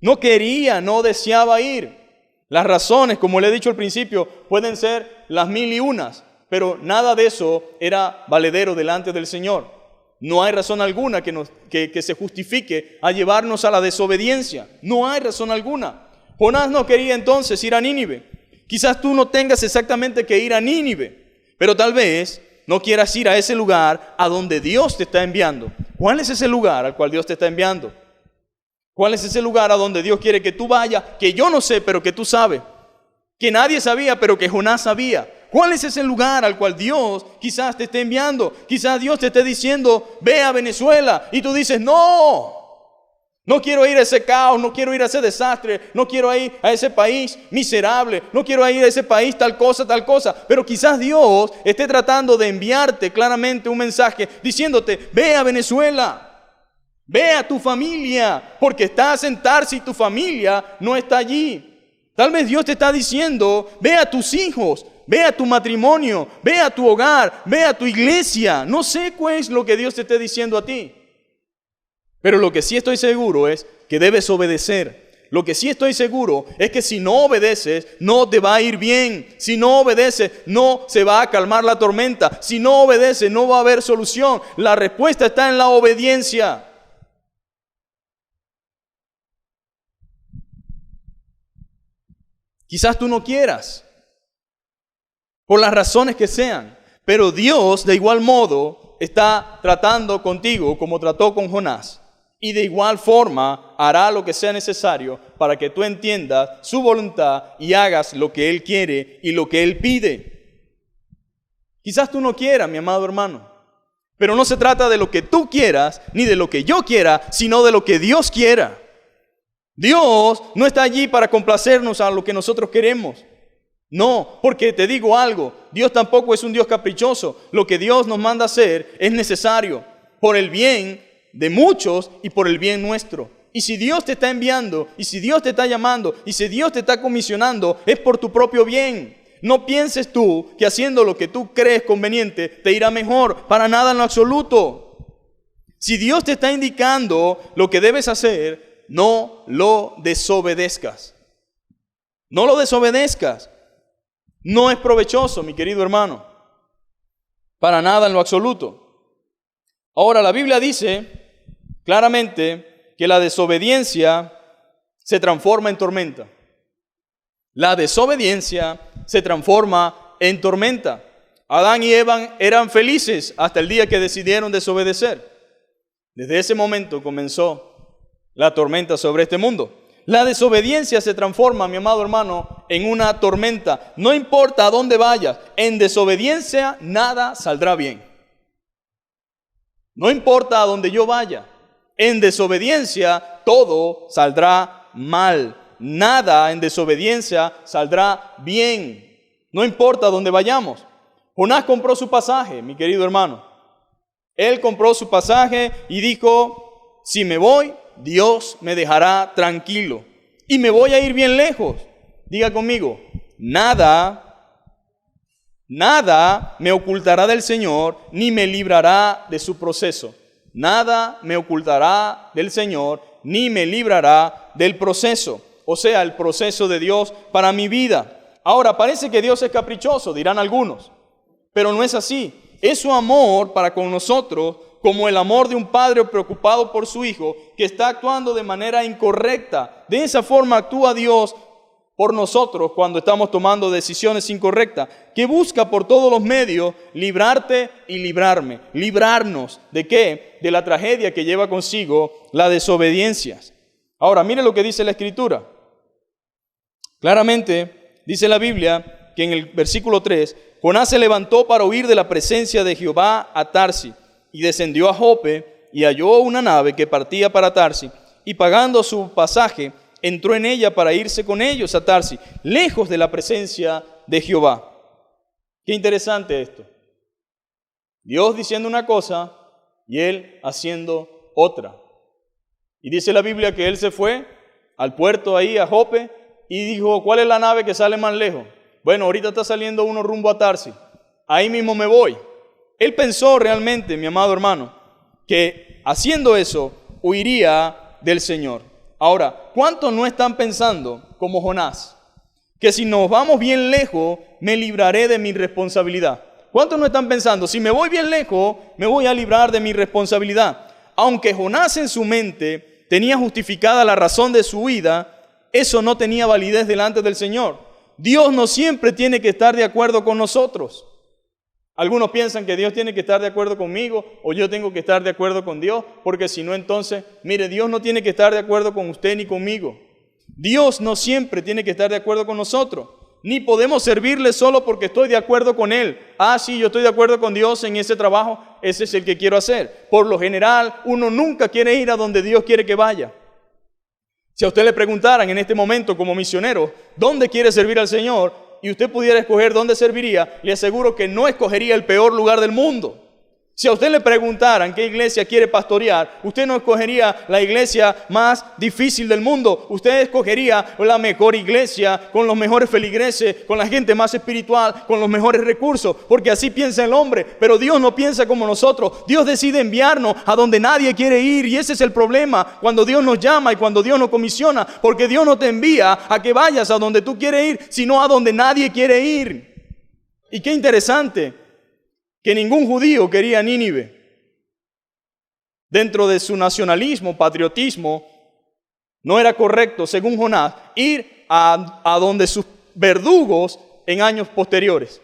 No quería, no deseaba ir. Las razones, como le he dicho al principio, pueden ser las 1000 y unas, pero nada de eso era valedero delante del Señor. No hay razón alguna que se justifique a llevarnos a la desobediencia. No hay razón alguna. Jonás no quería entonces ir a Nínive. Quizás tú no tengas exactamente que ir a Nínive, pero tal vez no quieras ir a ese lugar a donde Dios te está enviando. ¿Cuál es ese lugar al cual Dios te está enviando? ¿Cuál es ese lugar a donde Dios quiere que tú vayas? Que yo no sé, pero que tú sabes. Que nadie sabía, pero que Jonás sabía. ¿Cuál es ese lugar al cual Dios quizás te esté enviando? Quizás Dios te esté diciendo, ve a Venezuela. Y tú dices, no quiero ir a ese caos, no quiero ir a ese desastre, no quiero ir a ese país miserable, no quiero ir a ese país tal cosa. Pero quizás Dios esté tratando de enviarte claramente un mensaje diciéndote, ve a Venezuela, ve a tu familia, porque estás en Tarsis y tu familia no está allí. Tal vez Dios te está diciendo, ve a tus hijos, ve a tu matrimonio, ve a tu hogar, ve a tu iglesia. No sé cuál es lo que Dios te esté diciendo a ti. Pero lo que sí estoy seguro es que debes obedecer. Lo que sí estoy seguro es que si no obedeces, no te va a ir bien. Si no obedeces, no se va a calmar la tormenta. Si no obedeces, no va a haber solución. La respuesta está en la obediencia. Quizás tú no quieras, por las razones que sean, pero Dios de igual modo está tratando contigo como trató con Jonás. Y de igual forma hará lo que sea necesario para que tú entiendas su voluntad y hagas lo que Él quiere y lo que Él pide. Quizás tú no quieras, mi amado hermano, pero no se trata de lo que tú quieras ni de lo que yo quiera, sino de lo que Dios quiera. Dios no está allí para complacernos a lo que nosotros queremos. No, porque te digo algo, Dios tampoco es un Dios caprichoso. Lo que Dios nos manda hacer es necesario por el bien de muchos y por el bien nuestro. Y si Dios te está enviando, y si Dios te está llamando, y si Dios te está comisionando, es por tu propio bien. No pienses tú que haciendo lo que tú crees conveniente te irá mejor, para nada en lo absoluto. Si Dios te está indicando lo que debes hacer, no lo desobedezcas. No lo desobedezcas. No es provechoso, mi querido hermano. Para nada en lo absoluto. Ahora, la Biblia dice claramente que la desobediencia se transforma en tormenta. La desobediencia se transforma en tormenta. Adán y Eva eran felices hasta el día que decidieron desobedecer. Desde ese momento comenzó la tormenta sobre este mundo. La desobediencia se transforma, mi amado hermano, en una tormenta. No importa a dónde vayas, en desobediencia nada saldrá bien. No importa a dónde yo vaya, en desobediencia todo saldrá mal. Nada en desobediencia saldrá bien. No importa a dónde vayamos. Jonás compró su pasaje, mi querido hermano. Él compró su pasaje y dijo, si me voy, Dios me dejará tranquilo y me voy a ir bien lejos. Diga conmigo, nada me ocultará del Señor, ni me librará de su proceso. Nada me ocultará del Señor, ni me librará del proceso. O sea, el proceso de Dios para mi vida. Ahora, parece que Dios es caprichoso, dirán algunos, pero no es así. Es su amor para con nosotros, como el amor de un padre preocupado por su hijo que está actuando de manera incorrecta. De esa forma actúa Dios por nosotros cuando estamos tomando decisiones incorrectas, que busca por todos los medios librarte y librarme. ¿Librarnos de qué? De la tragedia que lleva consigo la desobediencia. Ahora, mire lo que dice la Escritura. Claramente dice la Biblia que en el versículo 3, Jonás se levantó para huir de la presencia de Jehová a Tarsis, y descendió a Jope y halló una nave que partía para Tarsis, y pagando su pasaje, entró en ella para irse con ellos a Tarsis, lejos de la presencia de Jehová. Qué interesante esto. Dios diciendo una cosa y él haciendo otra. Y dice la Biblia que él se fue al puerto ahí, a Jope, y dijo, ¿cuál es la nave que sale más lejos? Bueno, ahorita está saliendo uno rumbo a Tarsis. Ahí mismo me voy. Él pensó realmente, mi amado hermano, que haciendo eso huiría del Señor. Ahora, ¿cuántos no están pensando como Jonás? Que si nos vamos bien lejos, me libraré de mi responsabilidad. ¿Cuántos no están pensando, si me voy bien lejos, me voy a librar de mi responsabilidad? Aunque Jonás en su mente tenía justificada la razón de su huida, eso no tenía validez delante del Señor. Dios no siempre tiene que estar de acuerdo con nosotros. Algunos piensan que Dios tiene que estar de acuerdo conmigo o yo tengo que estar de acuerdo con Dios, porque si no, entonces, mire, Dios no tiene que estar de acuerdo con usted ni conmigo. Dios no siempre tiene que estar de acuerdo con nosotros, ni podemos servirle solo porque estoy de acuerdo con Él. Ah, sí, yo estoy de acuerdo con Dios en ese trabajo, ese es el que quiero hacer. Por lo general, uno nunca quiere ir a donde Dios quiere que vaya. Si a usted le preguntaran en este momento como misionero, ¿dónde quiere servir al Señor? Y usted pudiera escoger dónde serviría, le aseguro que no escogería el peor lugar del mundo. Si a usted le preguntaran qué iglesia quiere pastorear, usted no escogería la iglesia más difícil del mundo. Usted escogería la mejor iglesia, con los mejores feligreses, con la gente más espiritual, con los mejores recursos, porque así piensa el hombre. Pero Dios no piensa como nosotros. Dios decide enviarnos a donde nadie quiere ir, y ese es el problema cuando Dios nos llama y cuando Dios nos comisiona, porque Dios no te envía a que vayas a donde tú quieres ir, sino a donde nadie quiere ir. Y qué interesante que ningún judío quería Nínive. Dentro de su nacionalismo, patriotismo, no era correcto, según Jonás, ir a donde sus verdugos en años posteriores.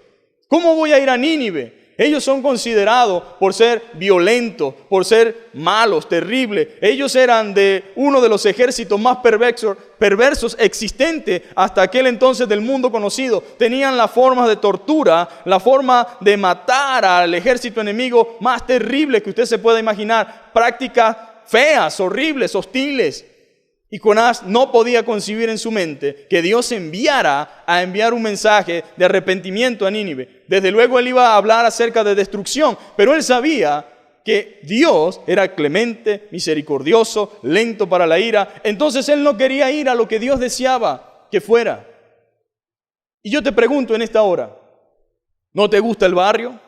¿Cómo voy a ir a Nínive? Ellos son considerados por ser violentos, por ser malos, terribles. Ellos eran de uno de los ejércitos más perversos existentes hasta aquel entonces del mundo conocido. Tenían la forma de tortura, la forma de matar al ejército enemigo más terrible que usted se pueda imaginar. Prácticas feas, horribles, hostiles. Y Jonás no podía concebir en su mente que Dios enviara un mensaje de arrepentimiento a Nínive. Desde luego él iba a hablar acerca de destrucción, pero él sabía que Dios era clemente, misericordioso, lento para la ira. Entonces él no quería ir a lo que Dios deseaba que fuera. Y yo te pregunto en esta hora, ¿no te gusta el barrio?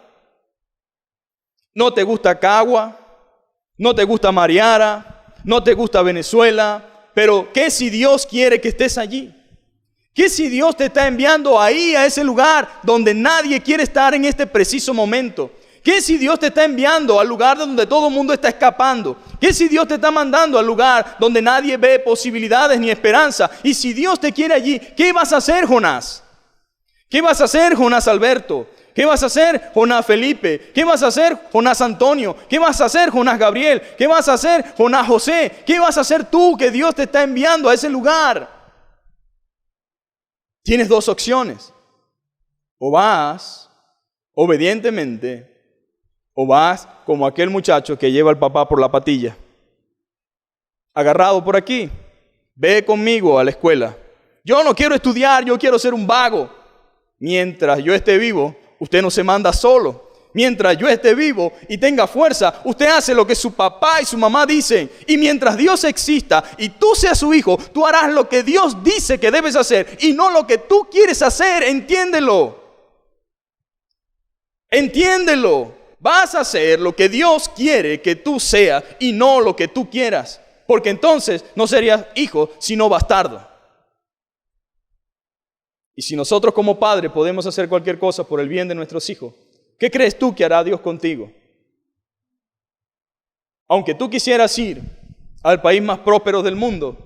¿No te gusta Cagua? ¿No te gusta Mariara? ¿No te gusta Venezuela? Pero ¿qué si Dios quiere que estés allí? ¿Qué si Dios te está enviando ahí, a ese lugar donde nadie quiere estar en este preciso momento? ¿Qué si Dios te está enviando al lugar donde todo el mundo está escapando? ¿Qué si Dios te está mandando al lugar donde nadie ve posibilidades ni esperanza? Y si Dios te quiere allí, ¿qué vas a hacer, Jonás? ¿Qué vas a hacer, Jonás Alberto? ¿Qué vas a hacer, Jonás Felipe? ¿Qué vas a hacer, Jonás Antonio? ¿Qué vas a hacer, Jonás Gabriel? ¿Qué vas a hacer, Jonás José? ¿Qué vas a hacer tú que Dios te está enviando a ese lugar? Tienes dos opciones. O vas obedientemente, o vas como aquel muchacho que lleva al papá por la patilla. Agarrado por aquí. Ve conmigo a la escuela. Yo no quiero estudiar, yo quiero ser un vago. Mientras yo esté vivo, usted no se manda solo. Mientras yo esté vivo y tenga fuerza, usted hace lo que su papá y su mamá dicen. Y mientras Dios exista y tú seas su hijo, tú harás lo que Dios dice que debes hacer y no lo que tú quieres hacer. Entiéndelo. Entiéndelo. Vas a hacer lo que Dios quiere que tú seas y no lo que tú quieras. Porque entonces no serías hijo, sino bastardo. Y si nosotros como padres podemos hacer cualquier cosa por el bien de nuestros hijos, ¿qué crees tú que hará Dios contigo? Aunque tú quisieras ir al país más próspero del mundo,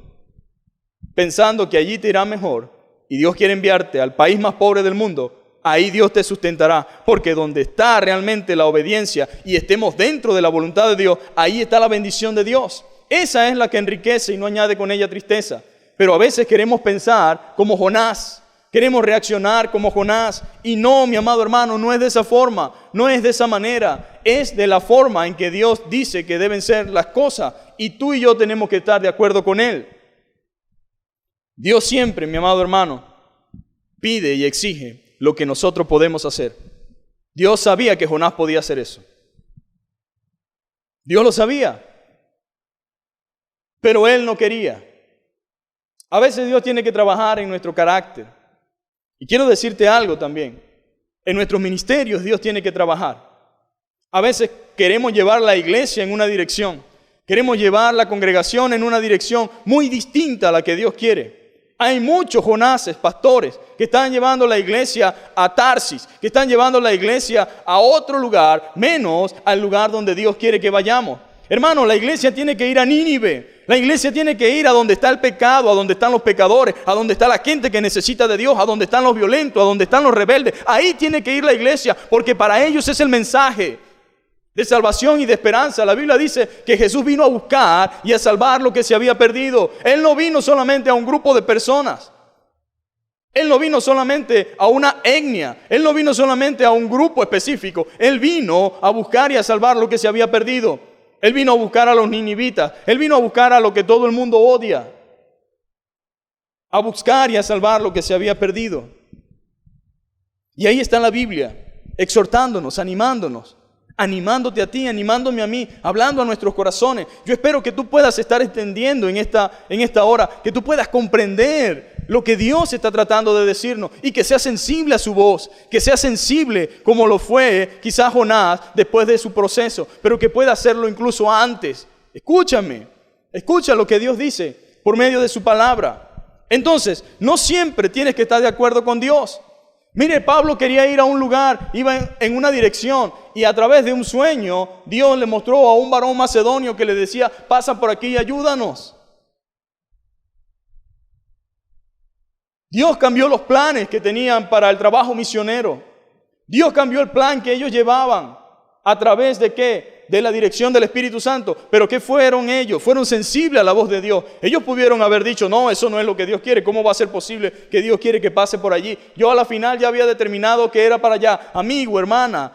pensando que allí te irá mejor, y Dios quiere enviarte al país más pobre del mundo, ahí Dios te sustentará, porque donde está realmente la obediencia y estemos dentro de la voluntad de Dios, ahí está la bendición de Dios. Esa es la que enriquece y no añade con ella tristeza. Pero a veces queremos pensar como Jonás. Queremos reaccionar como Jonás. Y no, mi amado hermano, no es de esa forma. No es de esa manera. Es de la forma en que Dios dice que deben ser las cosas. Y tú y yo tenemos que estar de acuerdo con Él. Dios siempre, mi amado hermano, pide y exige lo que nosotros podemos hacer. Dios sabía que Jonás podía hacer eso. Dios lo sabía. Pero Él no quería. A veces Dios tiene que trabajar en nuestro carácter. Y quiero decirte algo también. En nuestros ministerios Dios tiene que trabajar. A veces queremos llevar la iglesia en una dirección. Queremos llevar la congregación en una dirección muy distinta a la que Dios quiere. Hay muchos Jonases, pastores, que están llevando la iglesia a Tarsis, que están llevando la iglesia a otro lugar, menos al lugar donde Dios quiere que vayamos. Hermano, la iglesia tiene que ir a Nínive. La iglesia tiene que ir a donde está el pecado, a donde están los pecadores, a donde está la gente que necesita de Dios, a donde están los violentos, a donde están los rebeldes. Ahí tiene que ir la iglesia, porque para ellos es el mensaje de salvación y de esperanza. La Biblia dice que Jesús vino a buscar y a salvar lo que se había perdido. Él no vino solamente a un grupo de personas. Él no vino solamente a una etnia. Él no vino solamente a un grupo específico. Él vino a buscar y a salvar lo que se había perdido. Él vino a buscar a los ninivitas. Él vino a buscar a lo que todo el mundo odia. A buscar y a salvar lo que se había perdido. Y ahí está la Biblia, exhortándonos, animándonos. Animándote a ti, animándome a mí, hablando a nuestros corazones. Yo espero que tú puedas estar entendiendo en esta hora, que tú puedas comprender lo que Dios está tratando de decirnos y que seas sensible a su voz, que seas sensible como lo fue quizás Jonás después de su proceso, pero que pueda hacerlo incluso antes. Escúchame, escucha lo que Dios dice por medio de su palabra. Entonces, no siempre tienes que estar de acuerdo con Dios. Mire, Pablo quería ir a un lugar, iba en una dirección y a través de un sueño Dios le mostró a un varón macedonio que le decía, pasa por aquí y ayúdanos. Dios cambió los planes que tenían para el trabajo misionero. Dios cambió el plan que ellos llevaban. ¿A través de qué? De la dirección del Espíritu Santo. ¿Pero qué fueron ellos? Fueron sensibles a la voz de Dios. Ellos pudieron haber dicho, no, eso no es lo que Dios quiere. ¿Cómo va a ser posible que Dios quiere que pase por allí? Yo a la final ya había determinado que era para allá. Amigo, hermana,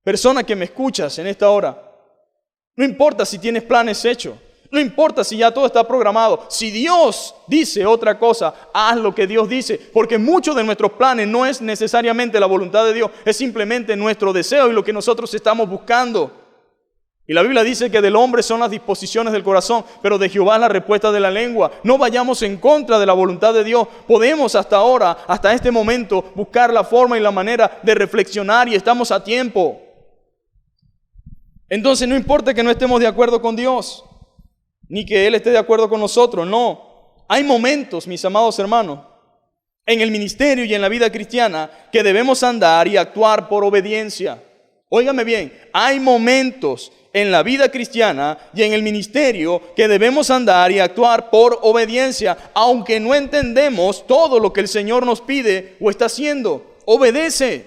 persona que me escuchas en esta hora, no importa si tienes planes hechos. No importa si ya todo está programado. Si Dios dice otra cosa, haz lo que Dios dice. Porque muchos de nuestros planes no es necesariamente la voluntad de Dios. Es simplemente nuestro deseo y lo que nosotros estamos buscando. Y la Biblia dice que del hombre son las disposiciones del corazón, pero de Jehová es la respuesta de la lengua. No vayamos en contra de la voluntad de Dios. Podemos hasta ahora, hasta este momento, buscar la forma y la manera de reflexionar y estamos a tiempo. Entonces no importa que no estemos de acuerdo con Dios, ni que Él esté de acuerdo con nosotros, no. Hay momentos, mis amados hermanos, en el ministerio y en la vida cristiana que debemos andar y actuar por obediencia. Óigame bien, hay momentos en la vida cristiana y en el ministerio que debemos andar y actuar por obediencia, aunque no entendemos todo lo que el Señor nos pide o está haciendo. Obedece,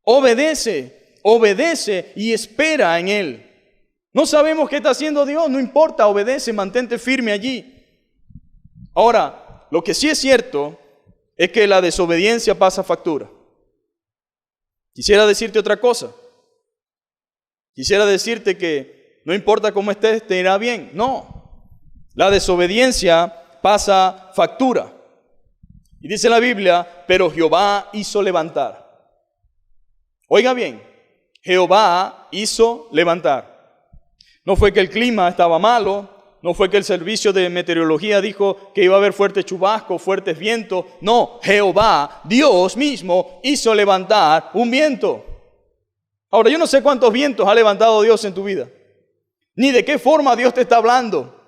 obedece, obedece y espera en Él. No sabemos qué está haciendo Dios, no importa, obedece, mantente firme allí. Ahora, lo que sí es cierto es que la desobediencia pasa factura. Quisiera decirte otra cosa. Quisiera decirte que no importa cómo estés, te irá bien. No, la desobediencia pasa factura. Y dice la Biblia, pero Jehová hizo levantar. Oiga bien, Jehová hizo levantar. No fue que el clima estaba malo, no fue que el servicio de meteorología dijo que iba a haber fuertes chubascos, fuertes vientos. No, Jehová, Dios mismo, hizo levantar un viento. Ahora, yo no sé cuántos vientos ha levantado Dios en tu vida, ni de qué forma Dios te está hablando.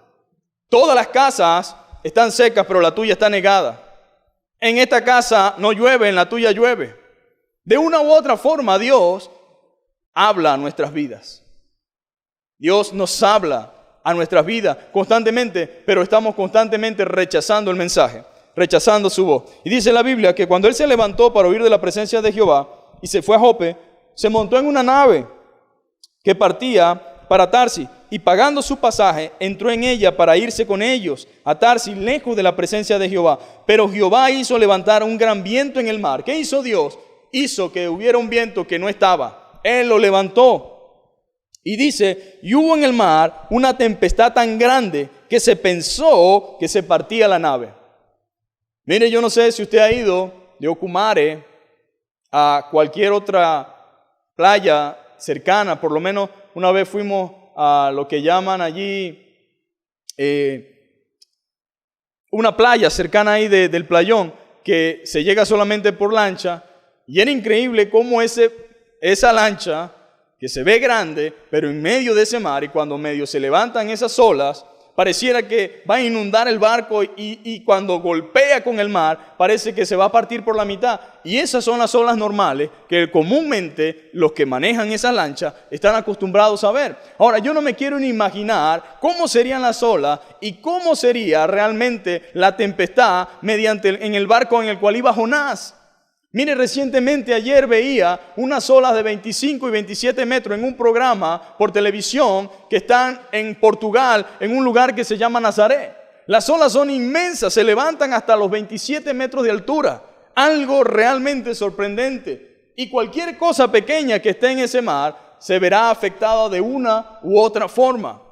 Todas las casas están secas, pero la tuya está negada. En esta casa no llueve, en la tuya llueve. De una u otra forma, Dios habla a nuestras vidas. Dios nos habla a nuestras vidas constantemente, pero estamos constantemente rechazando el mensaje, rechazando su voz. Y dice la Biblia que cuando él se levantó para huir de la presencia de Jehová y se fue a Jope, se montó en una nave que partía para Tarsis y pagando su pasaje entró en ella para irse con ellos a Tarsis lejos de la presencia de Jehová. Pero Jehová hizo levantar un gran viento en el mar. ¿Qué hizo Dios? Hizo que hubiera un viento que no estaba. Él lo levantó. Y dice, y hubo en el mar una tempestad tan grande que se pensó que se partía la nave. Mire, yo no sé si usted ha ido de Ocumare a cualquier otra playa cercana. Por lo menos una vez fuimos a lo que llaman allí una playa cercana ahí del playón, que se llega solamente por lancha. Y era increíble cómo esa lancha, que se ve grande, pero en medio de ese mar, y cuando medio se levantan esas olas, Pareciera que va a inundar el barco y cuando golpea con el mar, parece que se va a partir por la mitad. Y esas son las olas normales que comúnmente los que manejan esa lancha están acostumbrados a ver. Ahora, yo no me quiero ni imaginar cómo serían las olas y cómo sería realmente la tempestad en el barco en el cual iba Jonás. Mire, recientemente ayer veía unas olas de 25 y 27 metros en un programa por televisión que están en Portugal, en un lugar que se llama Nazaret. Las olas son inmensas, se levantan hasta los 27 metros de altura. Algo realmente sorprendente. Y cualquier cosa pequeña que esté en ese mar se verá afectada de una u otra forma.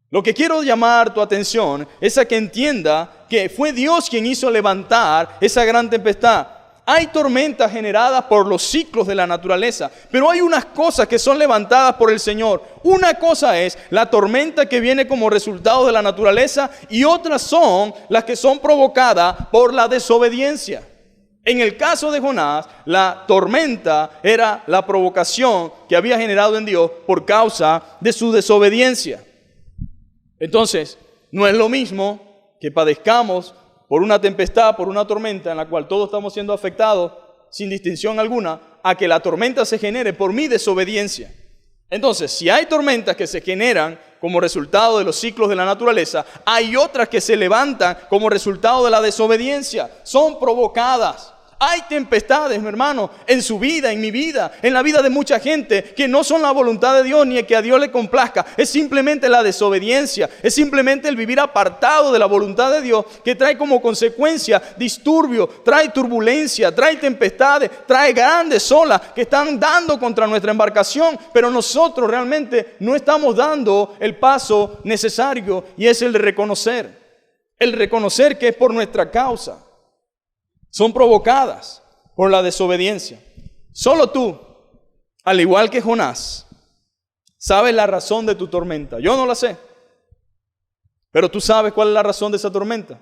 Lo que quiero llamar tu atención es a que entienda que fue Dios quien hizo levantar esa gran tempestad. Hay tormentas generadas por los ciclos de la naturaleza, pero hay unas cosas que son levantadas por el Señor. Una cosa es la tormenta que viene como resultado de la naturaleza y otras son las que son provocadas por la desobediencia. En el caso de Jonás, la tormenta era la provocación que había generado en Dios por causa de su desobediencia. Entonces, no es lo mismo que padezcamos por una tempestad, por una tormenta en la cual todos estamos siendo afectados sin distinción alguna, a que la tormenta se genere por mi desobediencia. Entonces, si hay tormentas que se generan como resultado de los ciclos de la naturaleza, hay otras que se levantan como resultado de la desobediencia. Son provocadas. Hay tempestades, mi hermano, en su vida, en mi vida, en la vida de mucha gente, que no son la voluntad de Dios ni que a Dios le complazca. Es simplemente la desobediencia, es simplemente el vivir apartado de la voluntad de Dios, que trae como consecuencia disturbio, trae turbulencia, trae tempestades, trae grandes olas que están dando contra nuestra embarcación, pero nosotros realmente no estamos dando el paso necesario, y es el de reconocer que es por nuestra causa. Son provocadas por la desobediencia. Solo tú, al igual que Jonás, sabes la razón de tu tormenta. Yo no la sé, pero tú sabes cuál es la razón de esa tormenta.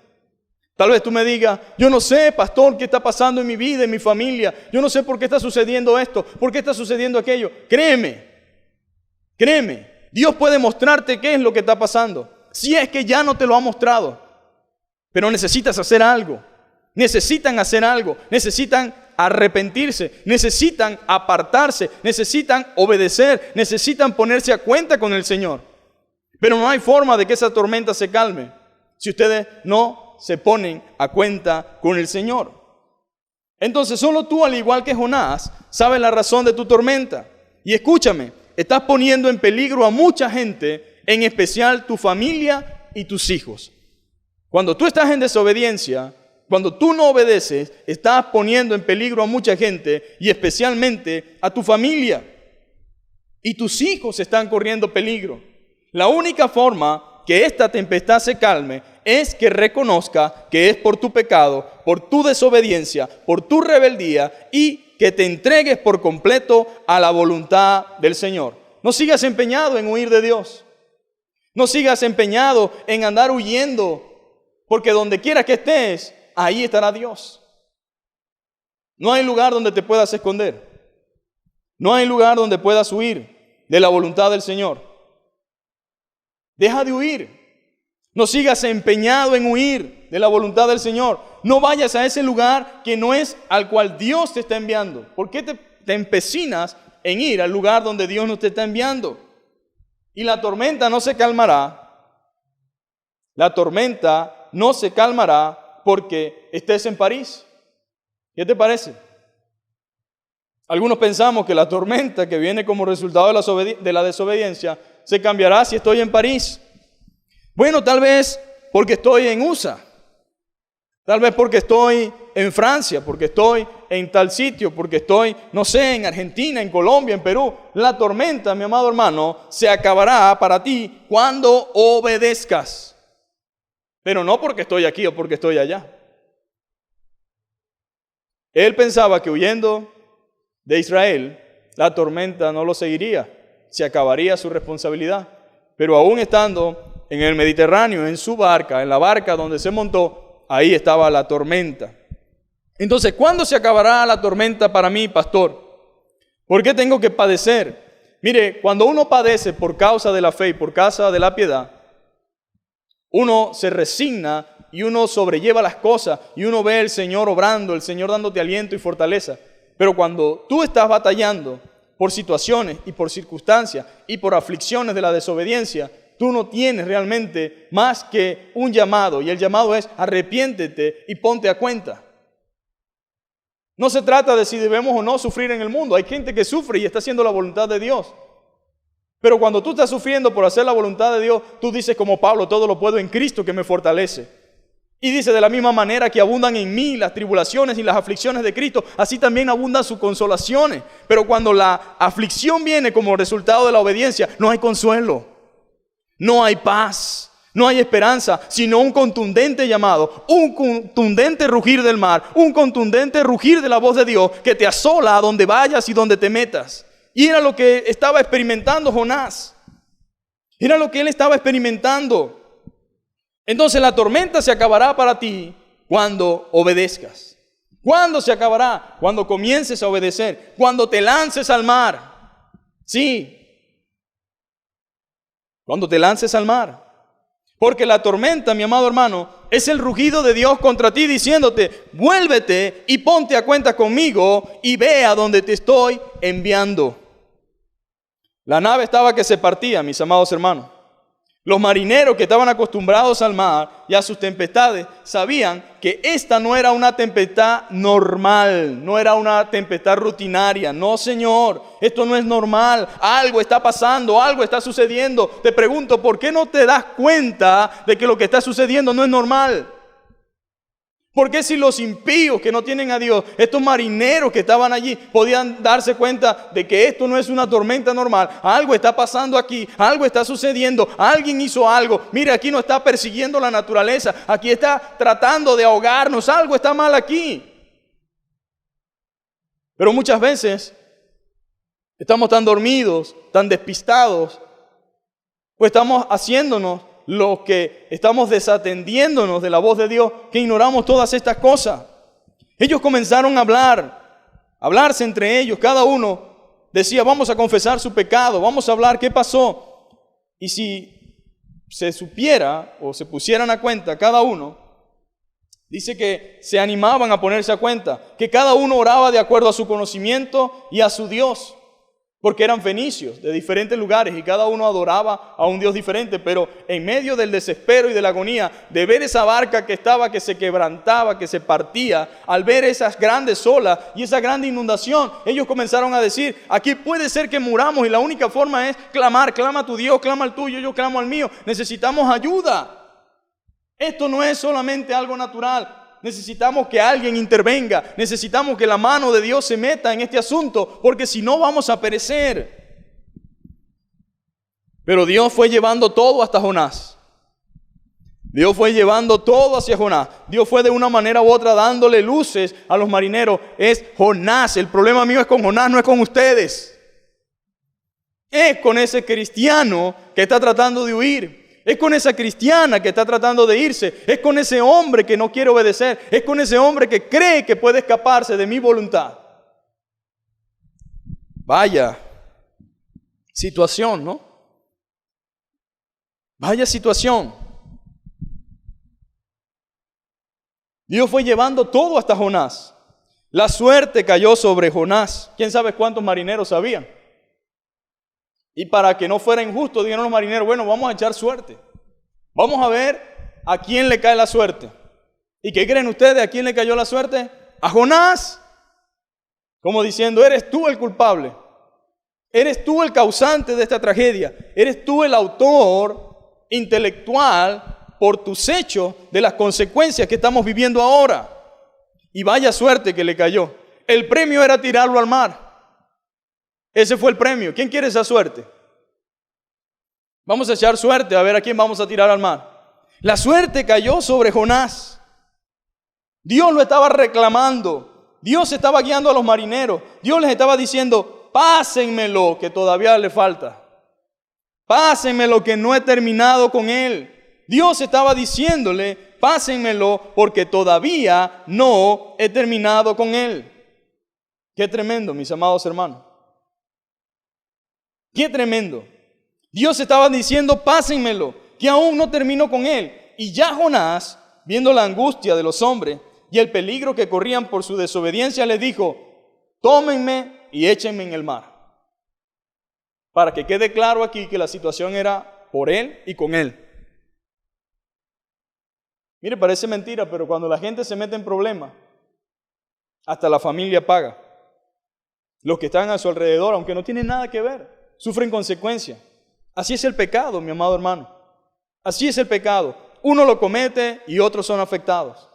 Tal vez tú me digas, yo no sé, pastor, qué está pasando en mi vida, en mi familia. Yo no sé por qué está sucediendo esto, por qué está sucediendo aquello. Créeme, Dios puede mostrarte qué es lo que está pasando. Si es que ya no te lo ha mostrado, pero necesitas hacer algo. Necesitan hacer algo, necesitan arrepentirse, necesitan apartarse, necesitan obedecer, necesitan ponerse a cuenta con el Señor. Pero no hay forma de que esa tormenta se calme si ustedes no se ponen a cuenta con el Señor. Entonces solo tú, al igual que Jonás, sabes la razón de tu tormenta. Y escúchame, estás poniendo en peligro a mucha gente, en especial tu familia y tus hijos. Cuando tú estás en desobediencia, cuando tú no obedeces, estás poniendo en peligro a mucha gente y especialmente a tu familia. Y tus hijos están corriendo peligro. La única forma que esta tempestad se calme es que reconozca que es por tu pecado, por tu desobediencia, por tu rebeldía y que te entregues por completo a la voluntad del Señor. No sigas empeñado en huir de Dios. No sigas empeñado en andar huyendo, porque donde quiera que estés, ahí estará Dios. No hay lugar donde te puedas esconder. No hay lugar donde puedas huir de la voluntad del Señor. Deja de huir. No sigas empeñado en huir de la voluntad del Señor. No vayas a ese lugar que no es al cual Dios te está enviando. ¿Por qué te empecinas en ir al lugar donde Dios no te está enviando? Y la tormenta no se calmará. La tormenta no se calmará porque estés en París. ¿Qué te parece? Algunos pensamos que la tormenta que viene como resultado de la desobediencia se cambiará si estoy en París. Bueno, tal vez porque estoy en USA. Tal vez porque estoy en Francia, porque estoy en tal sitio, porque estoy, no sé, en Argentina, en Colombia, en Perú. La tormenta, mi amado hermano, se acabará para ti cuando obedezcas. Pero no porque estoy aquí o porque estoy allá. Él pensaba que huyendo de Israel, la tormenta no lo seguiría, se acabaría su responsabilidad. Pero aún estando en el Mediterráneo, en su barca, en la barca donde se montó, ahí estaba la tormenta. Entonces, ¿cuándo se acabará la tormenta para mí, pastor? ¿Por qué tengo que padecer? Mire, cuando uno padece por causa de la fe y por causa de la piedad, Uno se resigna y uno sobrelleva las cosas y uno ve al Señor obrando, el Señor dándote aliento y fortaleza. Pero cuando tú estás batallando por situaciones y por circunstancias y por aflicciones de la desobediencia, tú no tienes realmente más que un llamado, y el llamado es arrepiéntete y ponte a cuenta. No se trata de si debemos o no sufrir en el mundo. Hay gente que sufre y está haciendo la voluntad de Dios. Pero cuando tú estás sufriendo por hacer la voluntad de Dios, tú dices como Pablo, todo lo puedo en Cristo que me fortalece. Y dice, de la misma manera que abundan en mí las tribulaciones y las aflicciones de Cristo, así también abundan sus consolaciones. Pero cuando la aflicción viene como resultado de la obediencia, no hay consuelo, no hay paz, no hay esperanza, sino un contundente llamado, un contundente rugir del mar, un contundente rugir de la voz de Dios que te asola a donde vayas y donde te metas. Y era lo que estaba experimentando Jonás. Era lo que él estaba experimentando. Entonces la tormenta se acabará para ti cuando obedezcas. ¿Cuándo se acabará? Cuando comiences a obedecer. Cuando te lances al mar. Sí. Cuando te lances al mar. Porque la tormenta, mi amado hermano, es el rugido de Dios contra ti diciéndote, vuélvete y ponte a cuenta conmigo y ve a donde te estoy enviando. La nave estaba que se partía, mis amados hermanos. Los marineros que estaban acostumbrados al mar y a sus tempestades sabían que esta no era una tempestad normal, no era una tempestad rutinaria. No, Señor, esto no es normal. Algo está pasando, algo está sucediendo. Te pregunto, ¿por qué no te das cuenta de que lo que está sucediendo no es normal? ¿Por qué si los impíos que no tienen a Dios, estos marineros que estaban allí, podían darse cuenta de que esto no es una tormenta normal? Algo está pasando aquí, algo está sucediendo, alguien hizo algo. Mire, aquí no está persiguiendo la naturaleza, aquí está tratando de ahogarnos, algo está mal aquí. Pero muchas veces estamos tan dormidos, tan despistados, o estamos haciéndonos los que estamos desatendiéndonos de la voz de Dios, que ignoramos todas estas cosas. Ellos comenzaron a hablarse entre ellos. Cada uno decía, vamos a confesar su pecado, vamos a hablar qué pasó. Y si se supiera o se pusieran a cuenta cada uno, dice que se animaban a ponerse a cuenta, que cada uno oraba de acuerdo a su conocimiento y a su Dios. Porque eran fenicios de diferentes lugares y cada uno adoraba a un Dios diferente. Pero en medio del desespero y de la agonía, de ver esa barca que estaba, que se quebrantaba, que se partía, al ver esas grandes olas y esa grande inundación, ellos comenzaron a decir, aquí puede ser que muramos y la única forma es clamar. Clama a tu Dios, clama al tuyo, yo clamo al mío. Necesitamos ayuda. Esto no es solamente algo natural. Necesitamos que alguien intervenga. Necesitamos que la mano de Dios se meta en este asunto, porque si no vamos a perecer. Pero Dios fue llevando todo hasta Jonás. Dios fue llevando todo hacia Jonás. Dios fue de una manera u otra dándole luces a los marineros. Es Jonás. El problema mío es con Jonás, no es con ustedes. Es con ese cristiano que está tratando de huir. Es con esa cristiana que está tratando de irse. Es con ese hombre que no quiere obedecer. Es con ese hombre que cree que puede escaparse de mi voluntad. Vaya situación, ¿no? Vaya situación. Dios fue llevando todo hasta Jonás. La suerte cayó sobre Jonás. ¿Quién sabe cuántos marineros sabían? Y para que no fuera injusto, dijeron los marineros, bueno, vamos a echar suerte. Vamos a ver a quién le cae la suerte. ¿Y qué creen ustedes? ¿A quién le cayó la suerte? A Jonás. Como diciendo, eres tú el culpable. Eres tú el causante de esta tragedia. Eres tú el autor intelectual por tus hechos de las consecuencias que estamos viviendo ahora. Y vaya suerte que le cayó. El premio era tirarlo al mar. Ese fue el premio. ¿Quién quiere esa suerte? Vamos a echar suerte a ver a quién vamos a tirar al mar. La suerte cayó sobre Jonás. Dios lo estaba reclamando. Dios estaba guiando a los marineros. Dios les estaba diciendo, pásenmelo que todavía le falta. Pásenmelo que no he terminado con él. Dios estaba diciéndole, pásenmelo porque todavía no he terminado con él. Qué tremendo, mis amados hermanos. Qué tremendo. Dios estaba diciendo, pásenmelo, que aún no termino con él. Y ya Jonás, viendo la angustia de los hombres y el peligro que corrían por su desobediencia, les dijo: tómenme y échenme en el mar. Para que quede claro aquí que la situación era por él y con él. Mire, parece mentira, pero cuando la gente se mete en problemas, hasta la familia paga. Los que están a su alrededor, aunque no tienen nada que ver, sufren consecuencias. Así es el pecado, mi amado hermano. Así es el pecado. Uno lo comete y otros son afectados,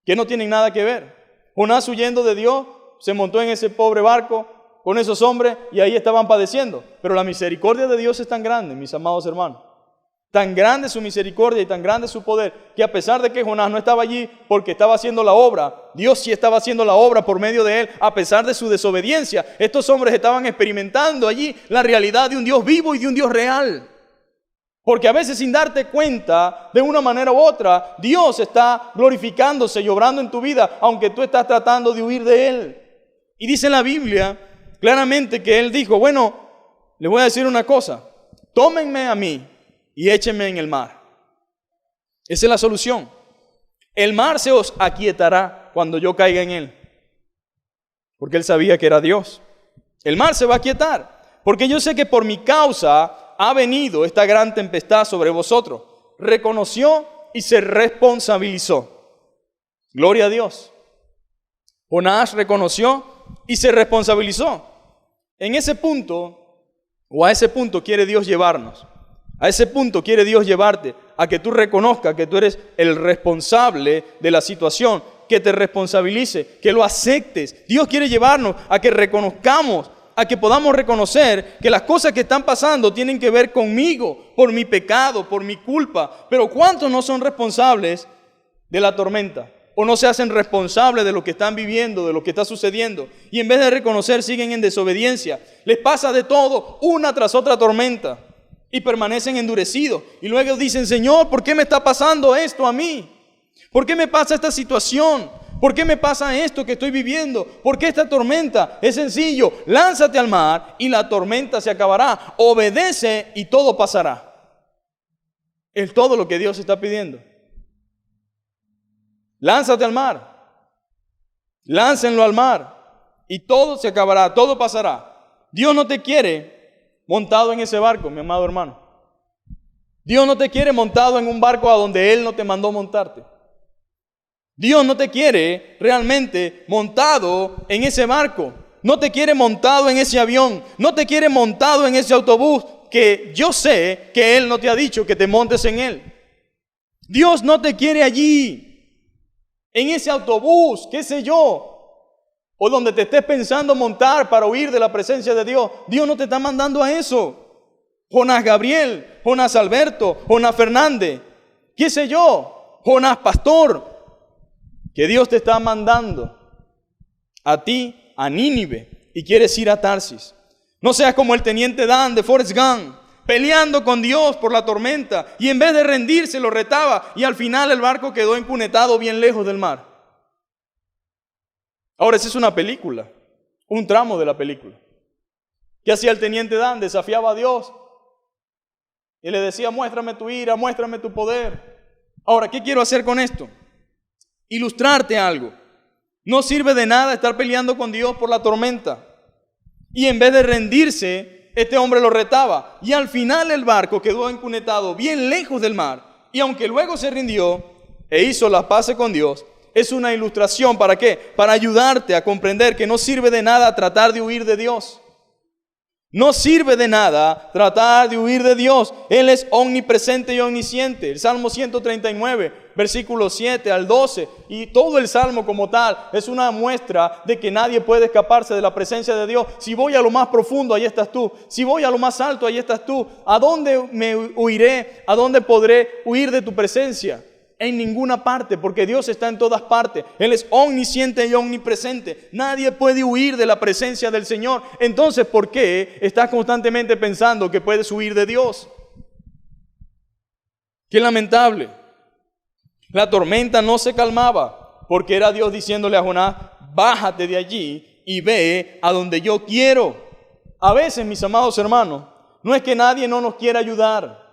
que no tienen nada que ver. Jonás, huyendo de Dios, se montó en ese pobre barco con esos hombres y ahí estaban padeciendo. Pero la misericordia de Dios es tan grande, mis amados hermanos. Tan grande su misericordia y tan grande su poder, que a pesar de que Jonás no estaba allí porque estaba haciendo la obra, Dios sí estaba haciendo la obra por medio de él. A pesar de su desobediencia, estos hombres estaban experimentando allí la realidad de un Dios vivo y de un Dios real. Porque a veces, sin darte cuenta, de una manera u otra, Dios está glorificándose y obrando en tu vida, aunque tú estás tratando de huir de él. Y dice la Biblia claramente que él dijo: bueno, les voy a decir una cosa, tómenme a mí y échenme en el mar. Esa es la solución. El mar se os aquietará cuando yo caiga en él. Porque él sabía que era Dios. El mar se va a aquietar, porque yo sé que por mi causa ha venido esta gran tempestad sobre vosotros. Reconoció y se responsabilizó. Gloria a Dios. Jonás reconoció y se responsabilizó. En ese punto, o a ese punto quiere Dios llevarnos. A ese punto quiere Dios llevarte, a que tú reconozcas que tú eres el responsable de la situación, que te responsabilice, que lo aceptes. Dios quiere llevarnos a que reconozcamos, a que podamos reconocer que las cosas que están pasando tienen que ver conmigo, por mi pecado, por mi culpa. Pero ¿cuántos no son responsables de la tormenta? O no se hacen responsables de lo que están viviendo, de lo que está sucediendo. Y en vez de reconocer, siguen en desobediencia. Les pasa de todo, una tras otra tormenta. Y permanecen endurecidos. Y luego dicen: Señor, ¿por qué me está pasando esto a mí? ¿Por qué me pasa esta situación? ¿Por qué me pasa esto que estoy viviendo? ¿Por qué esta tormenta? Es sencillo, lánzate al mar y la tormenta se acabará. Obedece y todo pasará. Es todo lo que Dios está pidiendo. Lánzate al mar. Láncenlo al mar y todo se acabará, todo pasará. Dios no te quiere montado en ese barco, mi amado hermano. Dios no te quiere montado en un barco a donde Él no te mandó montarte. Dios no te quiere realmente montado en ese barco. No te quiere montado en ese avión. No te quiere montado en ese autobús que yo sé que Él no te ha dicho que te montes en él. Dios no te quiere allí, en ese autobús, qué sé yo, o donde te estés pensando montar para huir de la presencia de Dios. Dios no te está mandando a eso. Jonás Gabriel, Jonás Alberto, Jonás Fernández, qué sé yo, Jonás Pastor, que Dios te está mandando a ti, a Nínive, y quieres ir a Tarsis. No seas como el teniente Dan de Forrest Gump, peleando con Dios por la tormenta, y en vez de rendirse lo retaba, y al final el barco quedó encunetado bien lejos del mar. Ahora, esa es una película, un tramo de la película. ¿Qué hacía el teniente Dan? Desafiaba a Dios y le decía: muéstrame tu ira, muéstrame tu poder. Ahora, ¿qué quiero hacer con esto? Ilustrarte algo. No sirve de nada estar peleando con Dios por la tormenta. Y en vez de rendirse, este hombre lo retaba. Y al final el barco quedó encunetado bien lejos del mar. Y aunque luego se rindió e hizo las paces con Dios, es una ilustración. ¿Para qué? Para ayudarte a comprender que no sirve de nada tratar de huir de Dios. No sirve de nada tratar de huir de Dios. Él es omnipresente y omnisciente. El Salmo 139, versículos 7 al 12. Y todo el Salmo como tal es una muestra de que nadie puede escaparse de la presencia de Dios. Si voy a lo más profundo, ahí estás tú. Si voy a lo más alto, ahí estás tú. ¿A dónde me huiré? ¿A dónde podré huir de tu presencia? En ninguna parte, porque Dios está en todas partes. Él es omnisciente y omnipresente. Nadie puede huir de la presencia del Señor. Entonces, ¿por qué estás constantemente pensando que puedes huir de Dios? Qué lamentable. La tormenta no se calmaba, porque era Dios diciéndole a Jonás: bájate de allí y ve a donde yo quiero. A veces, mis amados hermanos, no es que nadie no nos quiera ayudar.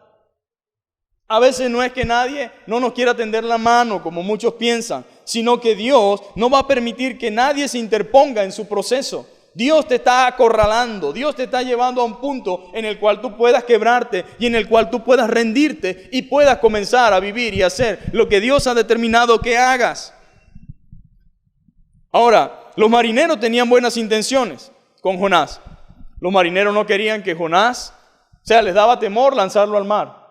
A veces no es que nadie no nos quiera tender la mano, como muchos piensan, sino que Dios no va a permitir que nadie se interponga en su proceso. Dios te está acorralando, Dios te está llevando a un punto en el cual tú puedas quebrarte y en el cual tú puedas rendirte y puedas comenzar a vivir y hacer lo que Dios ha determinado que hagas. Ahora, los marineros tenían buenas intenciones con Jonás. Los marineros no querían que Jonás, les daba temor lanzarlo al mar.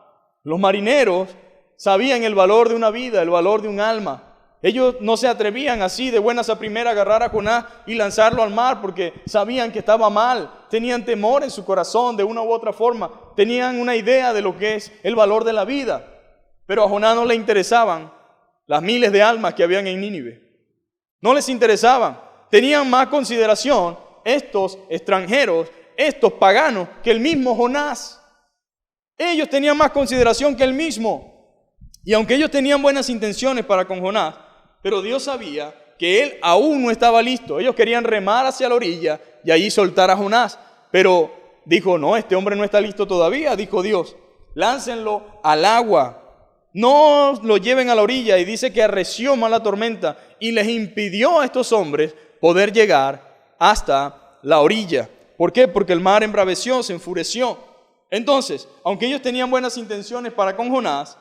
Los marineros sabían el valor de una vida, el valor de un alma. Ellos no se atrevían así de buenas a primeras a agarrar a Jonás y lanzarlo al mar porque sabían que estaba mal. Tenían temor en su corazón de una u otra forma. Tenían una idea de lo que es el valor de la vida. Pero a Jonás no le interesaban las miles de almas que habían en Nínive. No les interesaban. Tenían más consideración estos extranjeros, estos paganos, que el mismo Jonás. Ellos tenían más consideración que él mismo. Y aunque ellos tenían buenas intenciones para con Jonás, pero Dios sabía que él aún no estaba listo. Ellos querían remar hacia la orilla y allí soltar a Jonás. Pero dijo, no, este hombre no está listo todavía, dijo Dios. Láncenlo al agua. No lo lleven a la orilla. Y dice que arreció más la tormenta y les impidió a estos hombres poder llegar hasta la orilla. ¿Por qué? Porque el mar embraveció, se enfureció. Entonces, aunque ellos tenían buenas intenciones para con Jonás,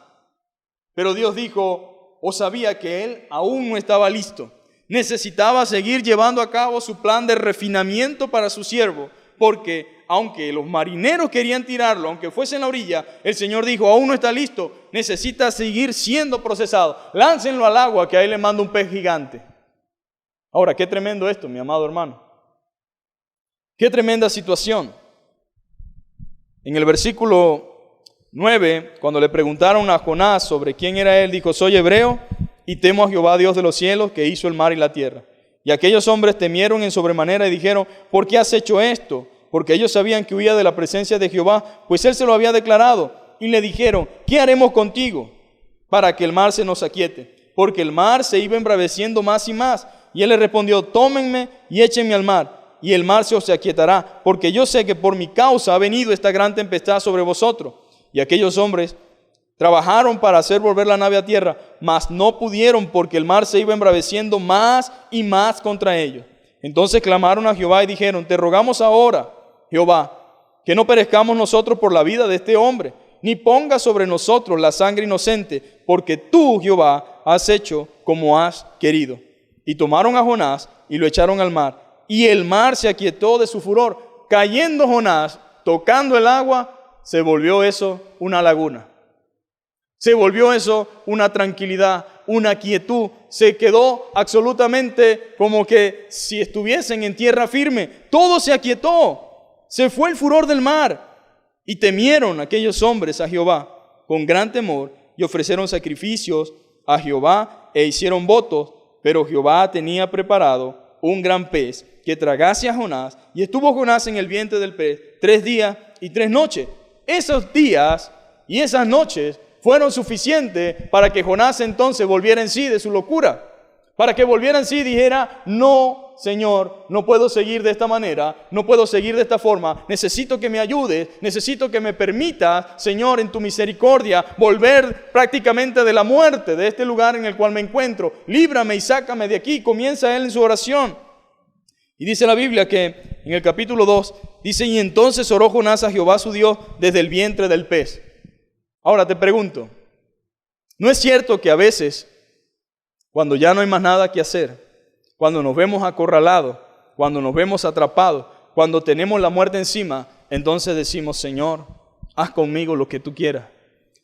pero Dios dijo, o sabía que él aún no estaba listo. Necesitaba seguir llevando a cabo su plan de refinamiento para su siervo, porque aunque los marineros querían tirarlo, aunque fuese en la orilla, el Señor dijo, aún no está listo, necesita seguir siendo procesado. Láncenlo al agua, que ahí le mando un pez gigante. Ahora, qué tremendo esto, mi amado hermano. Qué tremenda situación. En el versículo 9, cuando le preguntaron a Jonás sobre quién era él, dijo, soy hebreo y temo a Jehová Dios de los cielos que hizo el mar y la tierra. Y aquellos hombres temieron en sobremanera y dijeron, ¿por qué has hecho esto? Porque ellos sabían que huía de la presencia de Jehová, pues él se lo había declarado. Y le dijeron, ¿qué haremos contigo para que el mar se nos aquiete? Porque el mar se iba embraveciendo más y más. Y él le respondió, tómenme y échenme al mar, y el mar se os aquietará, porque yo sé que por mi causa ha venido esta gran tempestad sobre vosotros. Y aquellos hombres trabajaron para hacer volver la nave a tierra, mas no pudieron porque el mar se iba embraveciendo más y más contra ellos. Entonces clamaron a Jehová y dijeron, te rogamos ahora, Jehová, que no perezcamos nosotros por la vida de este hombre, ni pongas sobre nosotros la sangre inocente, porque tú, Jehová, has hecho como has querido. Y tomaron a Jonás y lo echaron al mar, y el mar se aquietó de su furor. Cayendo Jonás, tocando el agua, se volvió eso una laguna. Se volvió eso una tranquilidad, una quietud. Se quedó absolutamente como que si estuviesen en tierra firme. Todo se aquietó. Se fue el furor del mar. Y temieron aquellos hombres a Jehová con gran temor y ofrecieron sacrificios a Jehová e hicieron votos. Pero Jehová tenía preparado un gran pez que tragase a Jonás. Y estuvo Jonás en el vientre del pez 3 días y 3 noches. Esos días y esas noches fueron suficientes para que Jonás entonces volviera en sí de su locura. Para que volviera en sí y dijera, no, Señor, no puedo seguir de esta manera, no puedo seguir de esta forma, necesito que me ayudes, necesito que me permitas, Señor, en tu misericordia, volver prácticamente de la muerte de este lugar en el cual me encuentro. Líbrame y sácame de aquí. Comienza él en su oración. Y dice la Biblia que en el capítulo 2, dice, y entonces oró Jonás a Jehová su Dios desde el vientre del pez. Ahora te pregunto, ¿no es cierto que a veces, cuando ya no hay más nada que hacer, cuando nos vemos acorralados, cuando nos vemos atrapados, cuando tenemos la muerte encima, entonces decimos, Señor, haz conmigo lo que tú quieras?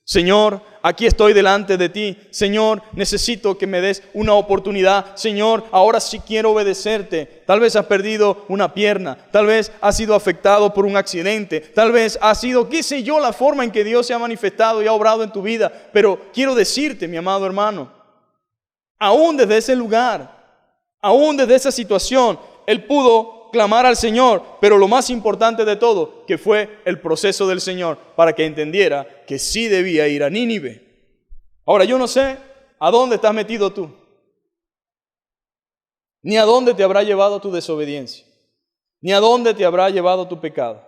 Señor, aquí estoy delante de ti. Señor, necesito que me des una oportunidad. Señor, ahora sí quiero obedecerte. Tal vez has perdido una pierna. Tal vez has sido afectado por un accidente. Tal vez ha sido, qué sé yo, la forma en que Dios se ha manifestado y ha obrado en tu vida. Pero quiero decirte, mi amado hermano, aún desde ese lugar, aún desde esa situación, Él pudo clamar al Señor, pero lo más importante de todo, que fue el proceso del Señor para que entendiera que sí debía ir a Nínive. Ahora, yo no sé a dónde estás metido tú, ni a dónde te habrá llevado tu desobediencia, ni a dónde te habrá llevado tu pecado.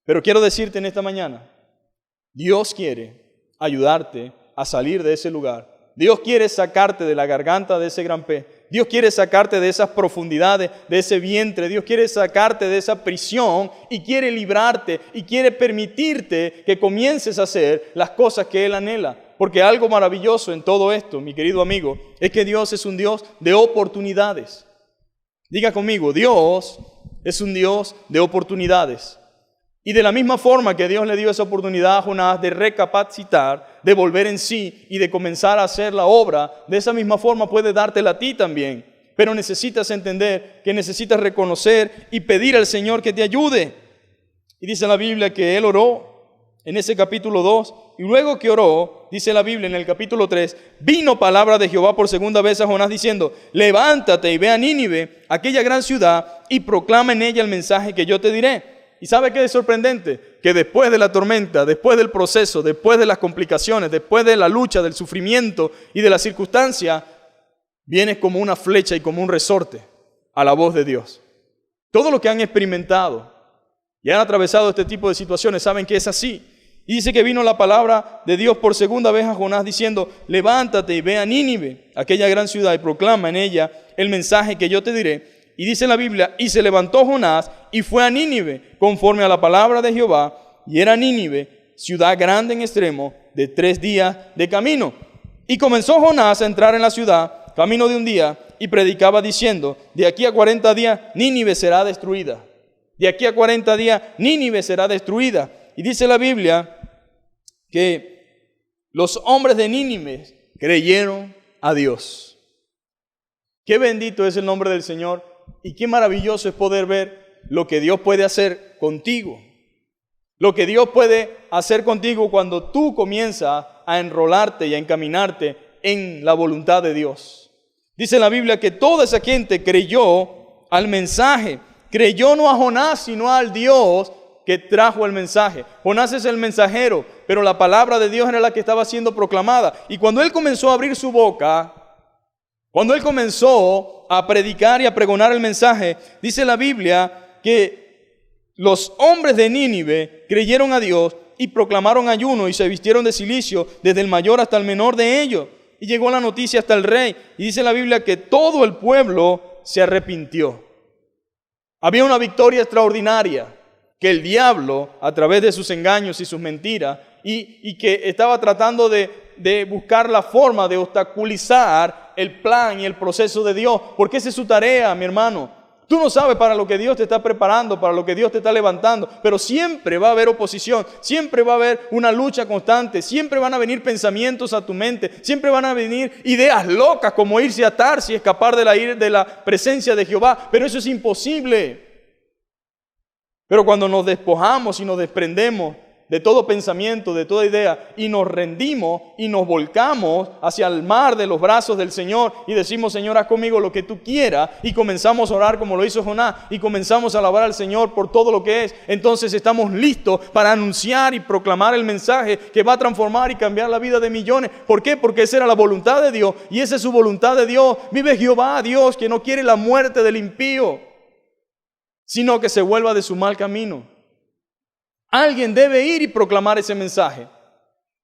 Pero quiero decirte en esta mañana, Dios quiere ayudarte a salir de ese lugar. Dios quiere sacarte de la garganta de ese gran pez. Dios quiere sacarte de esas profundidades, de ese vientre. Dios quiere sacarte de esa prisión y quiere librarte y quiere permitirte que comiences a hacer las cosas que Él anhela. Porque algo maravilloso en todo esto, mi querido amigo, es que Dios es un Dios de oportunidades. Diga conmigo, Dios es un Dios de oportunidades. Y de la misma forma que Dios le dio esa oportunidad a Jonás de recapacitar, de volver en sí y de comenzar a hacer la obra, de esa misma forma puede dártela a ti también. Pero necesitas entender que necesitas reconocer y pedir al Señor que te ayude. Y dice la Biblia que Él oró en ese capítulo 2. Y luego que oró, dice la Biblia en el capítulo 3, vino palabra de Jehová por segunda vez a Jonás diciendo, levántate y ve a Nínive, aquella gran ciudad, y proclama en ella el mensaje que yo te diré. ¿Y sabe qué es sorprendente? Que después de la tormenta, después del proceso, después de las complicaciones, después de la lucha, del sufrimiento y de la circunstancia, vienes como una flecha y como un resorte a la voz de Dios. Todos los que han experimentado y han atravesado este tipo de situaciones saben que es así. Y dice que vino la palabra de Dios por segunda vez a Jonás diciendo, levántate y ve a Nínive, aquella gran ciudad, y proclama en ella el mensaje que yo te diré. Y dice la Biblia, y se levantó Jonás y fue a Nínive, conforme a la palabra de Jehová, y era Nínive, ciudad grande en extremo, de 3 días de camino. Y comenzó Jonás a entrar en la ciudad, camino de un día, y predicaba diciendo, de aquí a 40 días Nínive será destruida. De aquí a 40 días Nínive será destruida. Y dice la Biblia que los hombres de Nínive creyeron a Dios. Qué bendito es el nombre del Señor. Y qué maravilloso es poder ver lo que Dios puede hacer contigo. Lo que Dios puede hacer contigo cuando tú comienzas a enrolarte y a encaminarte en la voluntad de Dios. Dice la Biblia que toda esa gente creyó al mensaje. Creyó no a Jonás, sino al Dios que trajo el mensaje. Jonás es el mensajero, pero la palabra de Dios era la que estaba siendo proclamada. Y cuando él comenzó a abrir su boca, cuando él comenzó a predicar y a pregonar el mensaje, dice la Biblia que los hombres de Nínive creyeron a Dios y proclamaron ayuno y se vistieron de cilicio desde el mayor hasta el menor de ellos. Y llegó la noticia hasta el rey. Y dice la Biblia que todo el pueblo se arrepintió. Había una victoria extraordinaria que el diablo, a través de sus engaños y sus mentiras, y que estaba tratando de buscar la forma de obstaculizar el plan y el proceso de Dios, porque esa es su tarea, mi hermano. Tú no sabes para lo que Dios te está preparando, para lo que Dios te está levantando, pero siempre va a haber oposición, siempre va a haber una lucha constante, siempre van a venir pensamientos a tu mente, siempre van a venir ideas locas como irse a Tarsis y escapar de la presencia de Jehová, pero eso es imposible. Pero cuando nos despojamos y nos desprendemos de todo pensamiento, de toda idea, y nos rendimos y nos volcamos hacia el mar de los brazos del Señor y decimos, Señor, haz conmigo lo que tú quieras, y comenzamos a orar como lo hizo Jonás y comenzamos a alabar al Señor por todo lo que es, entonces estamos listos para anunciar y proclamar el mensaje que va a transformar y cambiar la vida de millones. ¿Por qué? Porque esa era la voluntad de Dios, y esa es su voluntad de Dios. Vive Jehová, Dios, que no quiere la muerte del impío, sino que se vuelva de su mal camino. Alguien debe ir y proclamar ese mensaje.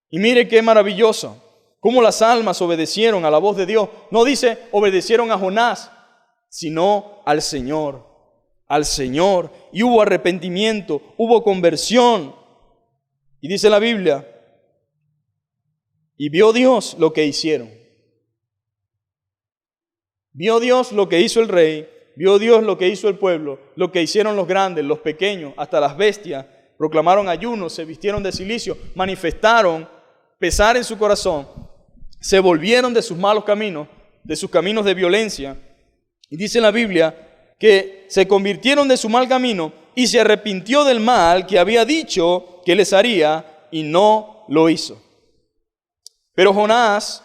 Y mire qué maravilloso, cómo las almas obedecieron a la voz de Dios. No dice obedecieron a Jonás, sino al Señor. Al Señor. Y hubo arrepentimiento, hubo conversión. Y dice la Biblia, y vio Dios lo que hicieron. Vio Dios lo que hizo el rey, vio Dios lo que hizo el pueblo, lo que hicieron los grandes, los pequeños, hasta las bestias. Proclamaron ayuno, se vistieron de cilicio, manifestaron pesar en su corazón, se volvieron de sus malos caminos, de sus caminos de violencia. Y dice la Biblia que se convirtieron de su mal camino y se arrepintió del mal que había dicho que les haría y no lo hizo. Pero Jonás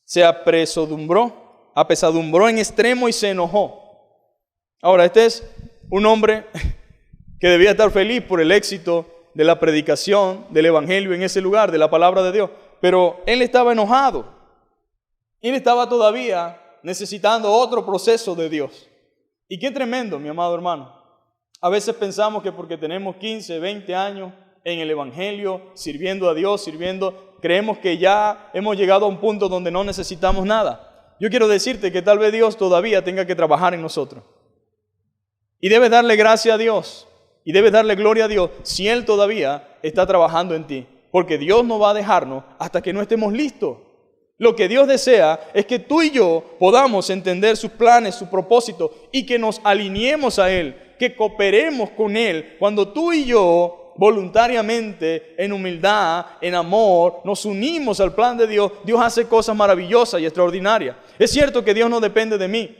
se apesadumbró en extremo y se enojó. Ahora, este es un hombre que debía estar feliz por el éxito de la predicación del evangelio en ese lugar, de la palabra de Dios. Pero él estaba enojado. Él estaba todavía necesitando otro proceso de Dios. Y qué tremendo, mi amado hermano. A veces pensamos que porque tenemos 15, 20 años, en el Evangelio, sirviendo a Dios, creemos que ya hemos llegado a un punto donde no necesitamos nada. Yo quiero decirte que tal vez Dios todavía tenga que trabajar en nosotros. Y debes darle gracias a Dios y debes darle gloria a Dios si Él todavía está trabajando en ti. Porque Dios no va a dejarnos hasta que no estemos listos. Lo que Dios desea es que tú y yo podamos entender sus planes, su propósito y que nos alineemos a Él, que cooperemos con Él. Cuando tú y yo voluntariamente, en humildad, en amor, nos unimos al plan de Dios, Dios hace cosas maravillosas y extraordinarias. Es cierto que Dios no depende de mí,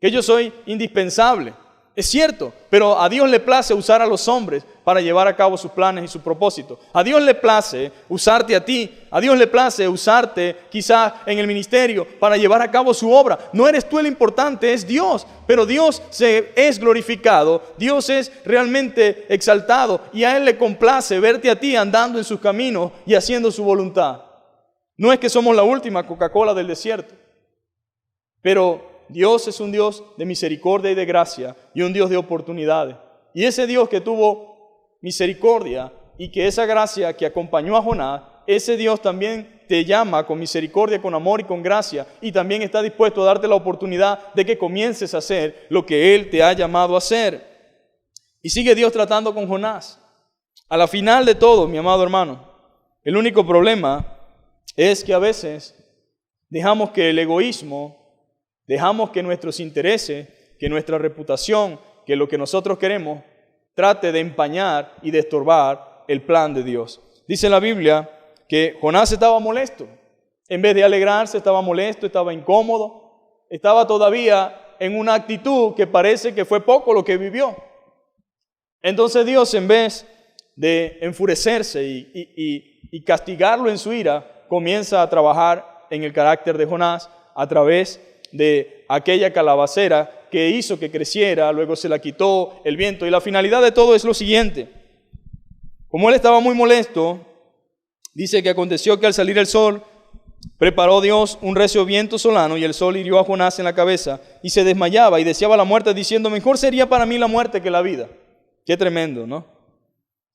que yo soy indispensable. Es cierto, pero a Dios le place usar a los hombres para llevar a cabo sus planes y sus propósitos. A Dios le place usarte a ti. A Dios le place usarte quizás en el ministerio para llevar a cabo su obra. No eres tú el importante, es Dios. Pero Dios es glorificado, Dios es realmente exaltado y a Él le complace verte a ti andando en sus caminos y haciendo su voluntad. No es que somos la última Coca-Cola del desierto, pero Dios es un Dios de misericordia y de gracia y un Dios de oportunidades. Y ese Dios que tuvo misericordia y que esa gracia que acompañó a Jonás, ese Dios también te llama con misericordia, con amor y con gracia y también está dispuesto a darte la oportunidad de que comiences a hacer lo que Él te ha llamado a hacer. Y sigue Dios tratando con Jonás. A la final de todo, mi amado hermano, el único problema es que a veces dejamos que el egoísmo, dejamos que nuestros intereses, que nuestra reputación, que lo que nosotros queremos, trate de empañar y de estorbar el plan de Dios. Dice la Biblia que Jonás estaba molesto. En vez de alegrarse, estaba molesto, estaba incómodo, estaba todavía en una actitud que parece que fue poco lo que vivió. Entonces Dios, en vez de enfurecerse y castigarlo en su ira, comienza a trabajar en el carácter de Jonás a través de aquella calabacera que hizo que creciera, luego se la quitó el viento. Y la finalidad de todo es lo siguiente. Como él estaba muy molesto, dice que aconteció que al salir el sol, preparó Dios un recio viento solano y el sol hirió a Jonás en la cabeza y se desmayaba y deseaba la muerte diciendo, mejor sería para mí la muerte que la vida. Qué tremendo, ¿no?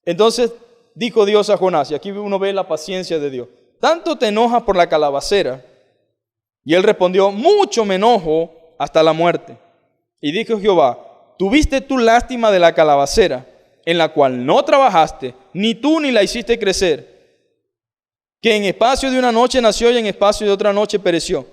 Entonces dijo Dios a Jonás, y aquí uno ve la paciencia de Dios, ¿tanto te enojas por la calabacera? Y él respondió, mucho me enojo hasta la muerte. Y dijo Jehová, ¿tuviste tú lástima de la calabacera, en la cual no trabajaste, ni tú ni la hiciste crecer, que en espacio de una noche nació y en espacio de otra noche pereció?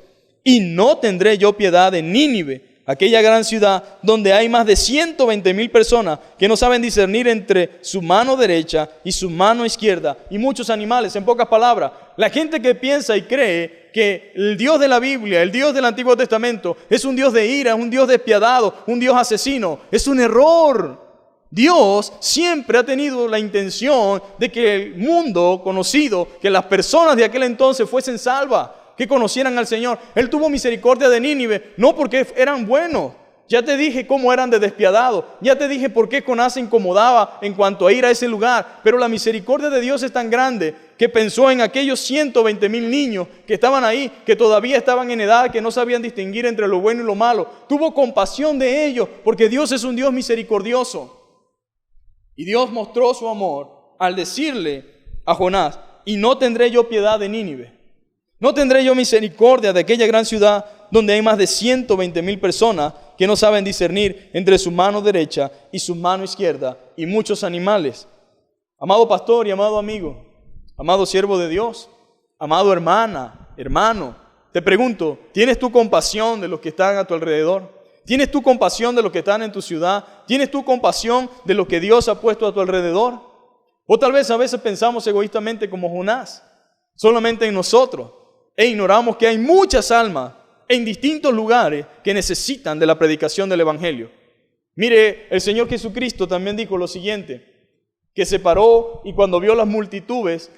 Y no tendré yo piedad de Nínive, aquella gran ciudad donde hay más de 120,000 personas que no saben discernir entre su mano derecha y su mano izquierda y muchos animales. En pocas palabras, la gente que piensa y cree que el Dios de la Biblia, el Dios del Antiguo Testamento, es un Dios de ira, un Dios despiadado, un Dios asesino, es un error. Dios siempre ha tenido la intención de que el mundo conocido, que las personas de aquel entonces fuesen salvas, que conocieran al Señor. Él tuvo misericordia de Nínive, no porque eran buenos. Ya te dije cómo eran de despiadados. Ya te dije por qué Jonás se incomodaba en cuanto a ir a ese lugar. Pero la misericordia de Dios es tan grande que pensó en aquellos 120,000 niños que estaban ahí, que todavía estaban en edad, que no sabían distinguir entre lo bueno y lo malo. Tuvo compasión de ellos porque Dios es un Dios misericordioso. Y Dios mostró su amor al decirle a Jonás, y no tendré yo piedad de Nínive. ¿No tendré yo misericordia de aquella gran ciudad donde hay más de 120,000 personas que no saben discernir entre su mano derecha y su mano izquierda y muchos animales? Amado pastor y amado amigo, amado siervo de Dios, amado hermano, te pregunto, ¿tienes tú compasión de los que están a tu alrededor? ¿Tienes tú compasión de los que están en tu ciudad? ¿Tienes tú compasión de lo que Dios ha puesto a tu alrededor? O tal vez a veces pensamos egoístamente como Jonás, solamente en nosotros. E ignoramos que hay muchas almas en distintos lugares que necesitan de la predicación del Evangelio. Mire, el Señor Jesucristo también dijo lo siguiente, que se paró y cuando vio las multitudes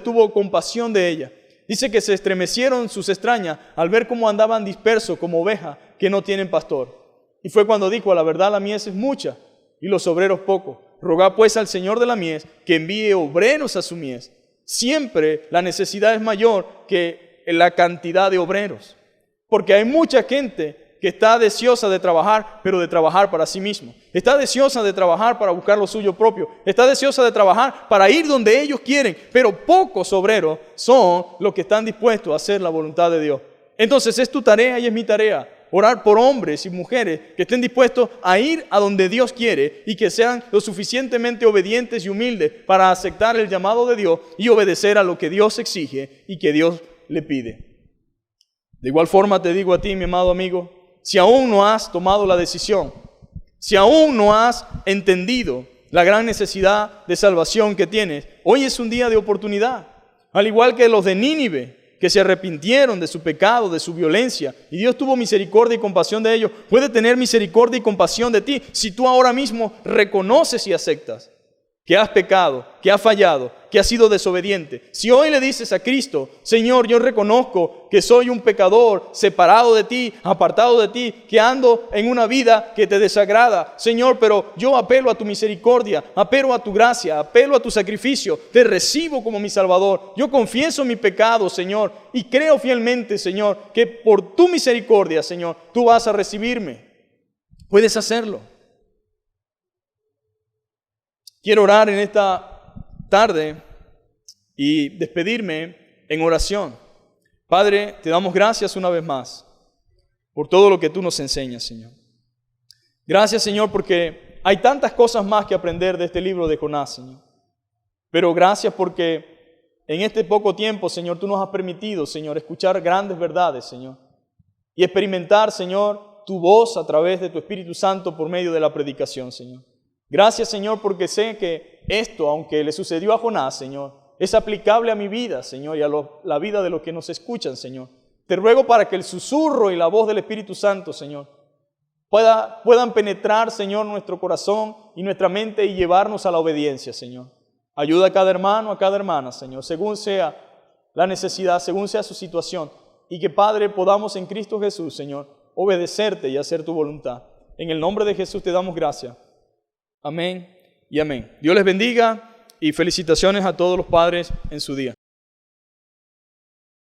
tuvo compasión de ellas. Dice que se estremecieron sus extrañas al ver cómo andaban dispersos como ovejas que no tienen pastor. Y fue cuando dijo, a la verdad la mies es mucha y los obreros pocos. Rogad pues al Señor de la mies que envíe obreros a su mies. Siempre la necesidad es mayor que la cantidad de obreros. Porque hay mucha gente que está deseosa de trabajar, pero de trabajar para sí mismo. Está deseosa de trabajar para buscar lo suyo propio. Está deseosa de trabajar para ir donde ellos quieren, pero pocos obreros son los que están dispuestos a hacer la voluntad de Dios. Entonces es tu tarea y es mi tarea orar por hombres y mujeres que estén dispuestos a ir a donde Dios quiere y que sean lo suficientemente obedientes y humildes para aceptar el llamado de Dios y obedecer a lo que Dios exige y que Dios le pide. De igual forma te digo a ti, mi amado amigo, si aún no has tomado la decisión, si aún no has entendido la gran necesidad de salvación que tienes, hoy es un día de oportunidad. Al igual que los de Nínive, que se arrepintieron de su pecado, de su violencia, y Dios tuvo misericordia y compasión de ellos, puede tener misericordia y compasión de ti si tú ahora mismo reconoces y aceptas que has pecado, que has fallado, que has sido desobediente. Si hoy le dices a Cristo, Señor, yo reconozco que soy un pecador, separado de ti, apartado de ti, que ando en una vida que te desagrada, Señor, pero yo apelo a tu misericordia, apelo a tu gracia, apelo a tu sacrificio, te recibo como mi Salvador. Yo confieso mi pecado, Señor, y creo fielmente, Señor, que por tu misericordia, Señor, tú vas a recibirme. Puedes hacerlo. Quiero orar en esta tarde y despedirme en oración. Padre, te damos gracias una vez más por todo lo que tú nos enseñas, Señor. Gracias, Señor, porque hay tantas cosas más que aprender de este libro de Jonás, Señor. Pero gracias porque en este poco tiempo, Señor, tú nos has permitido, Señor, escuchar grandes verdades, Señor. Y experimentar, Señor, tu voz a través de tu Espíritu Santo por medio de la predicación, Señor. Gracias, Señor, porque sé que esto, aunque le sucedió a Jonás, Señor, es aplicable a mi vida, Señor, y a la vida de los que nos escuchan, Señor. Te ruego para que el susurro y la voz del Espíritu Santo, Señor, puedan penetrar, Señor, nuestro corazón y nuestra mente y llevarnos a la obediencia, Señor. Ayuda a cada hermano, a cada hermana, Señor, según sea la necesidad, según sea su situación. Y que, Padre, podamos en Cristo Jesús, Señor, obedecerte y hacer tu voluntad. En el nombre de Jesús te damos gracias. Amén y amén. Dios les bendiga y felicitaciones a todos los padres en su día.